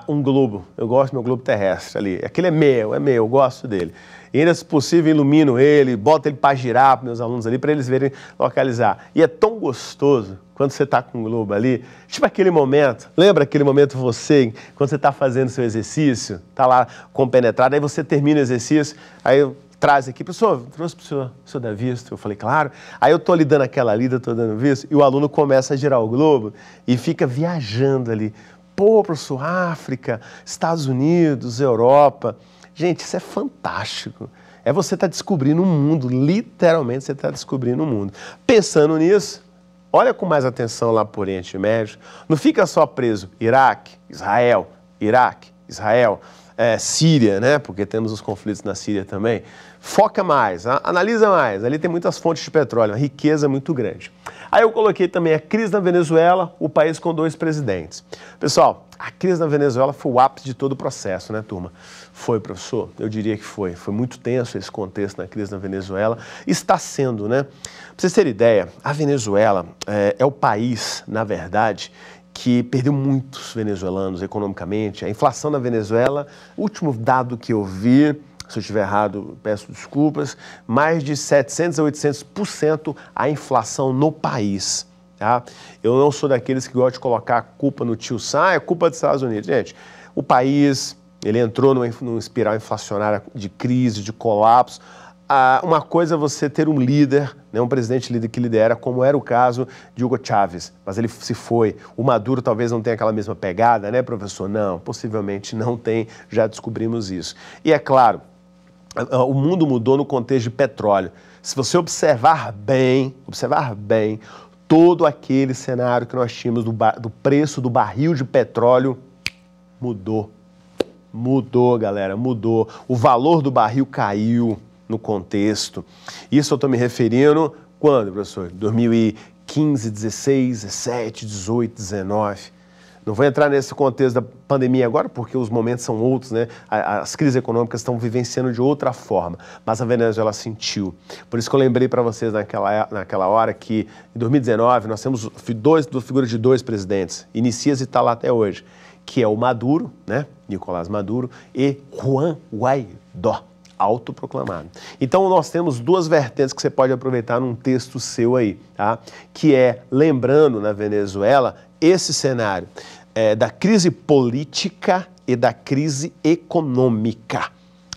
[SPEAKER 1] um globo. Eu gosto do meu globo terrestre ali. Aquele é meu, eu gosto dele. E ainda, se possível, ilumino ele, boto ele para girar para meus alunos ali, para eles verem localizar. E é tão gostoso quando você está com o globo ali, tipo aquele momento, lembra aquele momento você, quando você está fazendo seu exercício, está lá compenetrado, aí você termina o exercício, aí traz aqui, professor, trouxe para o senhor dar visto? Eu falei, claro. Aí eu estou lhe dando aquela lida, estou dando visto, e o aluno começa a girar o globo e fica viajando ali. Pô, professor, África, Estados Unidos, Europa. Gente, isso é fantástico. É você estar descobrindo um mundo, literalmente você está descobrindo um mundo. Pensando nisso, olha com mais atenção lá por Oriente Médio. Não fica só preso Iraque, Israel, Síria, né? Porque temos os conflitos na Síria também. Foca mais, analisa mais. Ali tem muitas fontes de petróleo, uma riqueza muito grande. Aí eu coloquei também a crise na Venezuela, o país com 2 presidentes. Pessoal, a crise na Venezuela foi o ápice de todo o processo, né, turma? Foi, professor? Eu diria que foi. Foi muito tenso esse contexto na crise na Venezuela. Está sendo, né? Pra vocês terem ideia, a Venezuela é o país, na verdade, que perdeu muitos venezuelanos economicamente. A inflação na Venezuela, o último dado que eu vi, se eu estiver errado, peço desculpas, mais de 700% a 800% a inflação no país. Tá? Eu não sou daqueles que gostam de colocar a culpa no tio Sam, é culpa dos Estados Unidos. Gente, o país, ele entrou numa espiral inflacionária de crise, de colapso. Uma coisa é você ter um líder, né, um presidente líder que lidera, como era o caso de Hugo Chávez, mas ele se foi. O Maduro talvez não tenha aquela mesma pegada, né, professor? Não, possivelmente não tem, já descobrimos isso. E é claro, o mundo mudou no contexto de petróleo. Se você observar bem, todo aquele cenário que nós tínhamos do preço do barril de petróleo mudou. Mudou, galera, mudou. O valor do barril caiu no contexto. Isso eu estou me referindo quando, professor? 2015, 16, 17, 18, 19. Não vou entrar nesse contexto da pandemia agora, porque os momentos são outros, né? As crises econômicas estão vivenciando de outra forma, mas a Venezuela sentiu. Por isso que eu lembrei para vocês naquela hora que, em 2019, nós temos figuras de 2 presidentes, inicia-se e está lá até hoje, que é o Maduro, né? Nicolás Maduro, e Juan Guaidó, autoproclamado. Então, nós temos 2 vertentes que você pode aproveitar num texto seu aí, tá? Que é, lembrando na Venezuela, esse cenário da crise política e da crise econômica.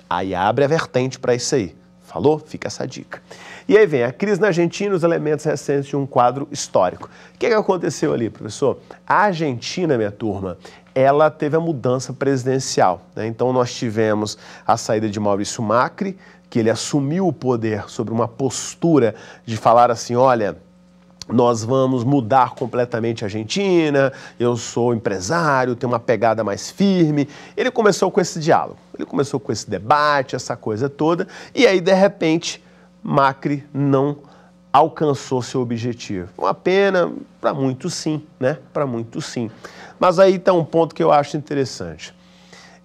[SPEAKER 1] Aí abre a vertente para isso aí. Falou? Fica essa dica. E aí vem a crise na Argentina, os elementos recentes de um quadro histórico. O que aconteceu ali, professor? A Argentina, minha turma, ela teve a mudança presidencial, né? Então nós tivemos a saída de Maurício Macri, que ele assumiu o poder sobre uma postura de falar assim, olha, nós vamos mudar completamente a Argentina, eu sou empresário, tenho uma pegada mais firme. Ele começou com esse diálogo, ele começou com esse debate, essa coisa toda, e aí, de repente, Macri não alcançou seu objetivo. Uma pena, para muitos sim, né? Para muitos sim. Mas aí está um ponto que eu acho interessante.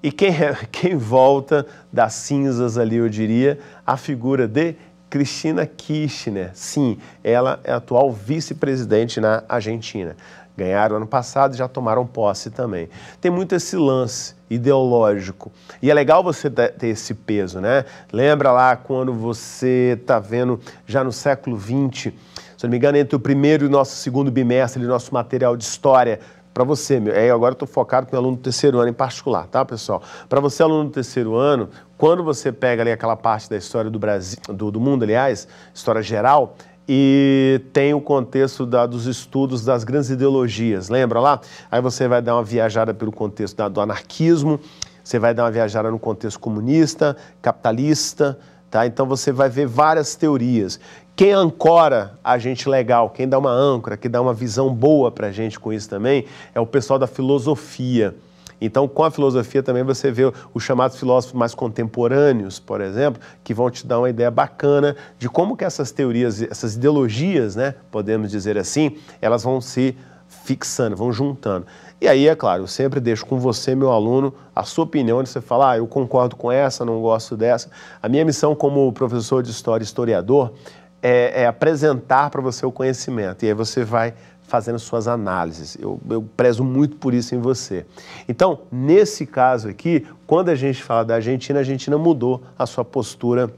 [SPEAKER 1] E quem volta das cinzas ali, eu diria, a figura de Cristina Kirchner. Sim, ela é a atual vice-presidente na Argentina. Ganharam ano passado e já tomaram posse também. Tem muito esse lance ideológico. E é legal você ter esse peso, né? Lembra lá quando você está vendo, já no século XX, se não me engano, entre o primeiro e o nosso segundo bimestre, do nosso material de história, para você, agora eu estou focado com o aluno do 3º ano em particular, tá, pessoal? Para você, aluno do 3º ano, quando você pega ali aquela parte da história do Brasil, do mundo, aliás, história geral, e tem o contexto dos estudos das grandes ideologias, lembra lá? Aí você vai dar uma viajada pelo contexto do anarquismo, você vai dar uma viajada no contexto comunista, capitalista, tá? Então você vai ver várias teorias. Quem ancora a gente legal, quem dá uma âncora, que dá uma visão boa para a gente com isso também, é o pessoal da filosofia. Então, com a filosofia também você vê os chamados filósofos mais contemporâneos, por exemplo, que vão te dar uma ideia bacana de como que essas teorias, essas ideologias, né, podemos dizer assim, elas vão se fixando, vão juntando. E aí, é claro, eu sempre deixo com você, meu aluno, a sua opinião, de você falar, eu concordo com essa, não gosto dessa. A minha missão como professor de história e historiador é apresentar para você o conhecimento, e aí você vai fazendo suas análises. Eu prezo muito por isso em você. Então, nesse caso aqui, quando a gente fala da Argentina, a Argentina mudou a sua postura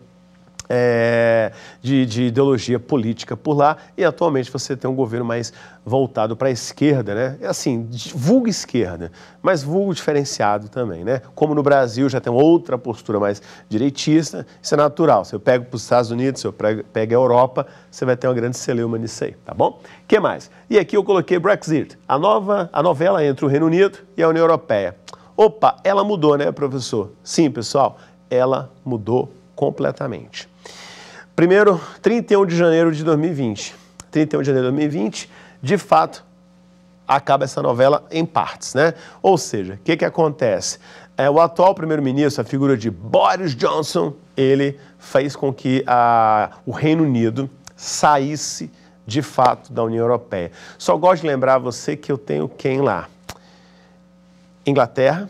[SPEAKER 1] de ideologia política por lá, e atualmente você tem um governo mais voltado para a esquerda, né? Assim, vulgo esquerda, mas vulgo diferenciado também, né? Como no Brasil já tem outra postura mais direitista, isso é natural. Se eu pego para os Estados Unidos, se eu pego a Europa, você vai ter uma grande celeuma nisso aí, tá bom? O que mais? E aqui eu coloquei Brexit, a novela entre o Reino Unido e a União Europeia. Opa, ela mudou, né, professor? Sim, pessoal, ela mudou completamente. Primeiro, 31 de janeiro de 2020. 31 de janeiro de 2020, de fato, acaba essa novela em partes, né? Ou seja, o que acontece? O atual primeiro-ministro, a figura de Boris Johnson, ele fez com que o Reino Unido saísse, de fato, da União Europeia. Só gosto de lembrar você que eu tenho quem lá? Inglaterra,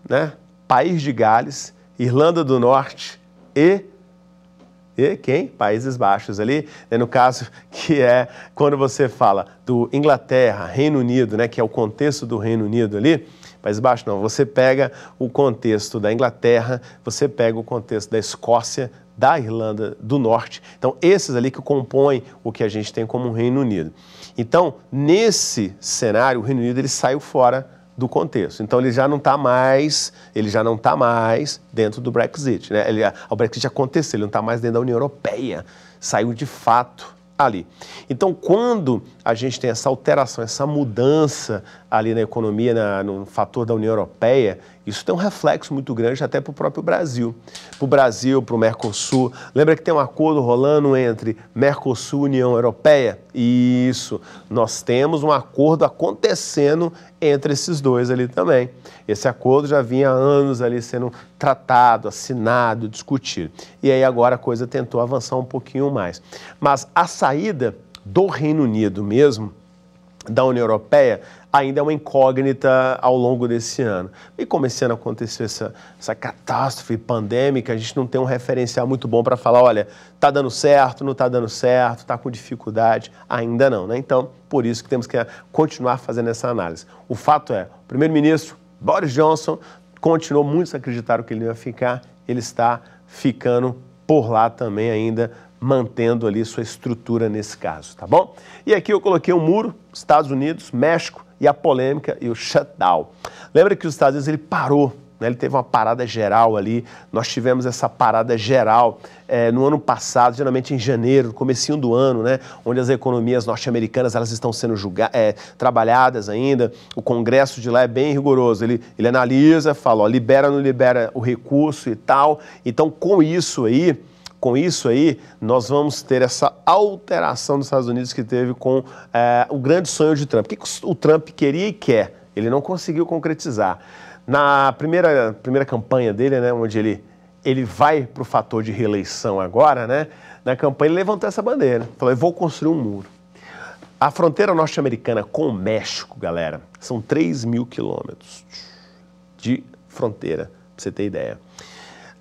[SPEAKER 1] né? País de Gales, Irlanda do Norte e quem? Países Baixos ali, né? No caso que é quando você fala do Inglaterra, Reino Unido, né? Que é o contexto do Reino Unido ali, Países Baixos não, você pega o contexto da Inglaterra, você pega o contexto da Escócia, da Irlanda do Norte, então esses ali que compõem o que a gente tem como Reino Unido. Então, nesse cenário, o Reino Unido ele saiu fora do contexto. Então ele já não está mais dentro do Brexit, né? O Brexit aconteceu, ele não está mais dentro da União Europeia, saiu de fato ali. Então, quando a gente tem essa alteração, essa mudança ali na economia, no fator da União Europeia, isso tem um reflexo muito grande até para o próprio Brasil. Para o Brasil, para o Mercosul. Lembra que tem um acordo rolando entre Mercosul e União Europeia? Isso, nós temos um acordo acontecendo entre esses dois ali também. Esse acordo já vinha há anos ali sendo tratado, assinado, discutido. E aí agora a coisa tentou avançar um pouquinho mais. Mas a saída do Reino Unido mesmo, da União Europeia, ainda é uma incógnita ao longo desse ano. E como esse ano aconteceu essa catástrofe pandêmica, a gente não tem um referencial muito bom para falar, olha, tá dando certo, não tá dando certo, tá com dificuldade, ainda não, né? Então, por isso que temos que continuar fazendo essa análise. O fato é, o primeiro-ministro Boris Johnson continuou, muitos acreditaram que ele não ia ficar, ele está ficando por lá também ainda, mantendo ali sua estrutura nesse caso, tá bom? E aqui eu coloquei um muro, Estados Unidos, México e a polêmica e o shutdown. Lembra que os Estados Unidos ele parou, né? Ele teve uma parada geral ali, nós tivemos essa parada geral no ano passado, geralmente em janeiro, no comecinho do ano, né? Onde as economias norte-americanas elas estão sendo trabalhadas ainda, o Congresso de lá é bem rigoroso, ele analisa, fala, ó, libera ou não libera o recurso e tal, então com isso aí, nós vamos ter essa alteração dos Estados Unidos que teve com o grande sonho de Trump. O que o Trump queria e quer? Ele não conseguiu concretizar. Na primeira campanha dele, né, onde ele vai para o fator de reeleição agora, né, na campanha ele levantou essa bandeira, falou, eu vou construir um muro. A fronteira norte-americana com o México, galera, são 3.000 quilômetros de fronteira, para você ter ideia.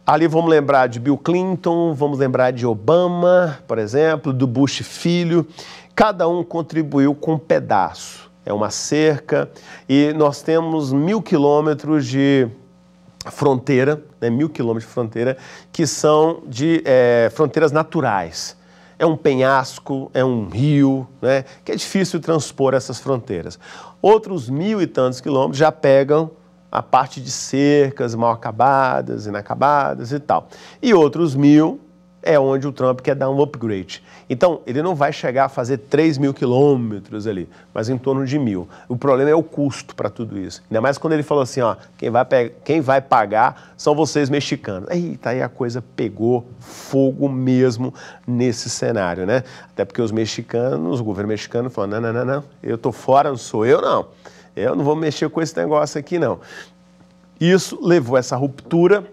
[SPEAKER 1] Ali vamos lembrar de Bill Clinton, vamos lembrar de Obama, por exemplo, do Bush filho. Cada um contribuiu com um pedaço. É uma cerca e nós temos 1.000 quilômetros de fronteira, né, 1.000 quilômetros de fronteira, que são de fronteiras naturais. É um penhasco, é um rio, né, que é difícil transpor essas fronteiras. Outros 1.000 e tantos quilômetros já pegam a parte de cercas mal acabadas, inacabadas e tal. E outros 1.000 é onde o Trump quer dar um upgrade. Então, ele não vai chegar a fazer 3.000 quilômetros ali, mas em torno de 1.000. O problema é o custo para tudo isso. Ainda mais quando ele falou assim, ó, quem vai pagar são vocês mexicanos. Eita, aí a coisa pegou fogo mesmo nesse cenário, né? Até porque os mexicanos, o governo mexicano falou, não, eu tô fora, não sou eu não. Eu não vou mexer com esse negócio aqui, não. Isso levou a essa ruptura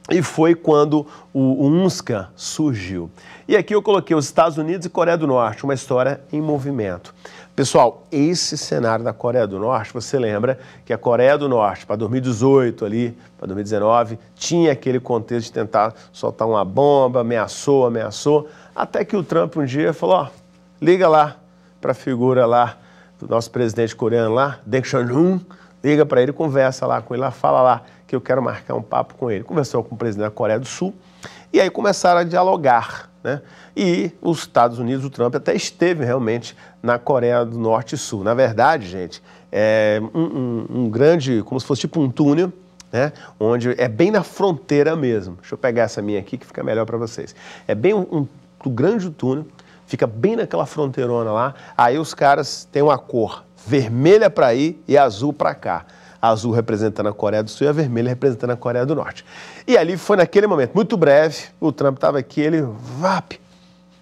[SPEAKER 1] e foi quando o UNSCA surgiu. E aqui eu coloquei os Estados Unidos e Coreia do Norte, uma história em movimento. Pessoal, esse cenário da Coreia do Norte, você lembra que a Coreia do Norte, para 2018 ali, para 2019, tinha aquele contexto de tentar soltar uma bomba, ameaçou, até que o Trump um dia falou, ó, liga lá para a figura lá, do nosso presidente coreano lá, Deng Xiaoping, liga para ele, conversa lá com ele, fala lá que eu quero marcar um papo com ele. Conversou com o presidente da Coreia do Sul E aí começaram a dialogar, né? E os Estados Unidos, o Trump até esteve realmente na Coreia do Norte e Sul. Na verdade, gente, é um grande, como se fosse tipo um túnel, né? Onde é bem na fronteira mesmo. Deixa eu pegar essa minha aqui que fica melhor para vocês. É bem um grande túnel, fica bem naquela fronteirona lá. Aí os caras têm uma cor vermelha para ir e azul para cá. A azul representando a Coreia do Sul e a vermelha representando a Coreia do Norte. E ali foi naquele momento, muito breve, o Trump estava aqui, ele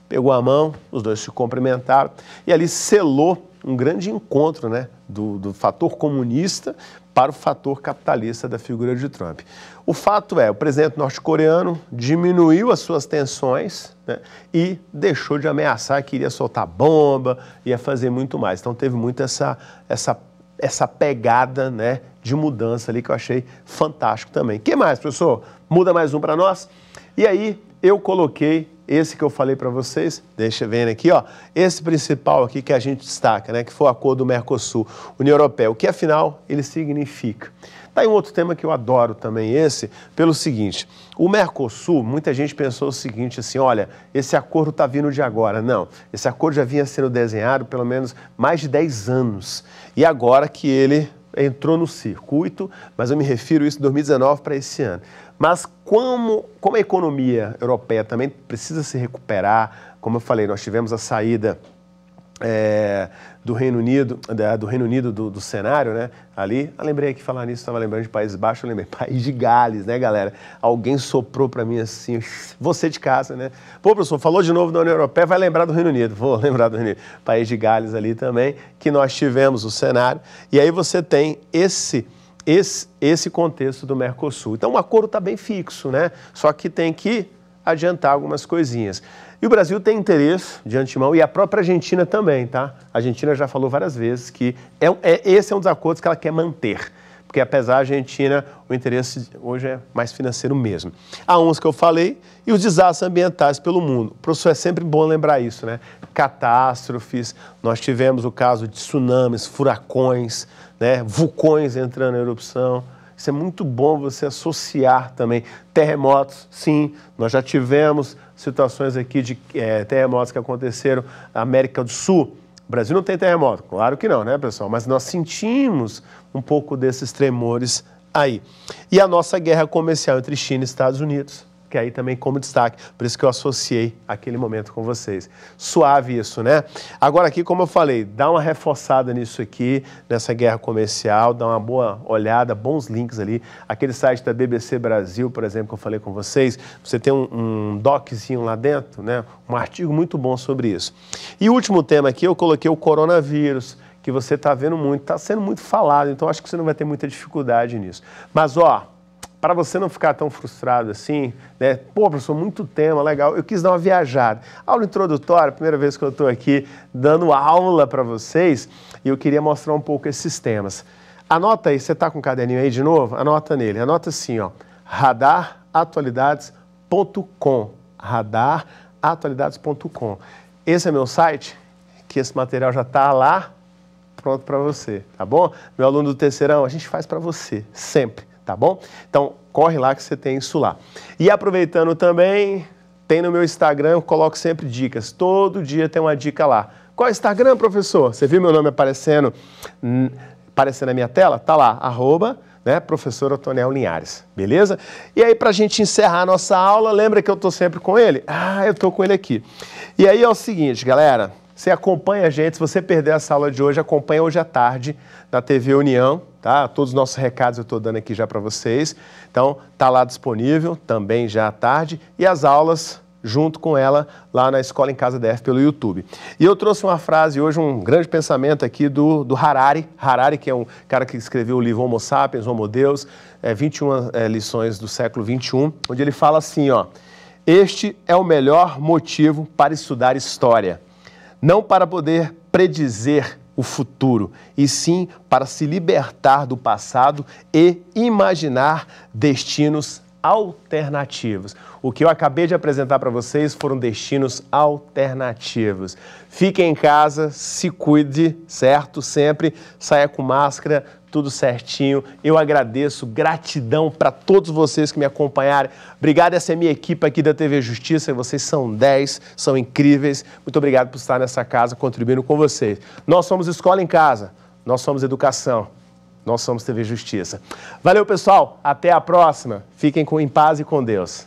[SPEAKER 1] pegou a mão, os dois se cumprimentaram e ali selou um grande encontro, né, do fator comunista para o fator capitalista da figura de Trump. O fato é, o presidente norte-coreano diminuiu as suas tensões, né, e deixou de ameaçar que iria soltar bomba, ia fazer muito mais. Então teve muito essa pegada, né, de mudança ali que eu achei fantástico também. O que mais, professor? Muda mais um para nós? E aí eu coloquei esse que eu falei para vocês, deixa eu ver aqui, ó, esse principal aqui que a gente destaca, né, que foi o acordo do Mercosul, União Europeia, o que afinal ele significa. Tá aí um outro tema que eu adoro também esse, pelo seguinte, o Mercosul, muita gente pensou o seguinte, assim, olha, esse acordo tá vindo de agora. Não, esse acordo já vinha sendo desenhado pelo menos mais de 10 anos, e agora que ele entrou no circuito, mas eu me refiro a isso de 2019 para esse ano. Mas como a economia europeia também precisa se recuperar, como eu falei, nós tivemos a saída do Reino Unido, do cenário, né? Ali, eu lembrei aqui, falar nisso, estava lembrando de Países Baixos, eu lembrei, País de Gales, né, galera? Alguém soprou para mim assim, você de casa, né? Pô, professor, falou de novo da União Europeia, vai lembrar do Reino Unido. Vou lembrar do Reino Unido. País de Gales ali também, que nós tivemos o cenário, e aí você tem esse contexto do Mercosul. Então o acordo está bem fixo, né? Só que tem que adiantar algumas coisinhas. E o Brasil tem interesse de antemão, e a própria Argentina também, tá? A Argentina já falou várias vezes que esse é um dos acordos que ela quer manter, porque apesar da Argentina, o interesse hoje é mais financeiro mesmo. Há uns que eu falei, e os desastres ambientais pelo mundo. Professor, é sempre bom lembrar isso, né? Catástrofes, nós tivemos o caso de tsunamis, furacões, né? Vulcões entrando em erupção. Isso é muito bom você associar também. Terremotos, sim, nós já tivemos situações aqui de terremotos que aconteceram na América do Sul. O Brasil não tem terremoto, claro que não, né, pessoal? Mas nós sentimos um pouco desses tremores aí. E a nossa guerra comercial entre China e Estados Unidos, que aí também como destaque, por isso que eu associei aquele momento com vocês. Suave isso, né? Agora aqui, como eu falei, dá uma reforçada nisso aqui, nessa guerra comercial, dá uma boa olhada, bons links ali. Aquele site da BBC Brasil, por exemplo, que eu falei com vocês, você tem um doczinho lá dentro, né? Um artigo muito bom sobre isso. E o último tema aqui, eu coloquei o coronavírus, que você está vendo muito, está sendo muito falado, então acho que você não vai ter muita dificuldade nisso. Mas, ó, para você não ficar tão frustrado assim, né? Pô, professor, muito tema, legal. Eu quis dar uma viajada. Aula introdutória, primeira vez que eu estou aqui dando aula para vocês, e eu queria mostrar um pouco esses temas. Anota aí, você está com o caderninho aí de novo? Anota nele, anota assim, ó, radaratualidades.com, radaratualidades.com. Esse é meu site, que esse material já está lá, pronto para você, tá bom? Meu aluno do terceirão, a gente faz para você, sempre. Tá bom? Então, corre lá que você tem isso lá. E aproveitando também, tem no meu Instagram, eu coloco sempre dicas. Todo dia tem uma dica lá. Qual é o Instagram, professor? Você viu meu nome aparecendo na minha tela? Tá lá, professor Otoniel Linhares, beleza? E aí, pra gente encerrar a nossa aula, lembra que eu tô sempre com ele? Ah, eu tô com ele aqui. E aí é o seguinte, galera, você acompanha a gente, se você perder essa aula de hoje, acompanha hoje à tarde na TV União, tá? Todos os nossos recados eu estou dando aqui já para vocês. Então, tá lá disponível também já à tarde e as aulas junto com ela lá na Escola em Casa DF pelo YouTube. E eu trouxe uma frase hoje, um grande pensamento aqui do Harari. Harari, que é um cara que escreveu o livro Homo Sapiens, Homo Deus, 21 lições do século XXI, onde ele fala assim, ó, este é o melhor motivo para estudar história. Não para poder predizer o futuro, e sim para se libertar do passado e imaginar destinos alternativos. O que eu acabei de apresentar para vocês foram destinos alternativos. Fique em casa, se cuide, certo? Sempre saia com máscara, tudo certinho. Eu agradeço, gratidão para todos vocês que me acompanharam. Obrigado, essa é a minha equipe aqui da TV Justiça. Vocês são 10, são incríveis. Muito obrigado por estar nessa casa, contribuindo com vocês. Nós somos Escola em Casa, nós somos Educação, nós somos TV Justiça. Valeu, pessoal. Até a próxima. Fiquem em paz e com Deus.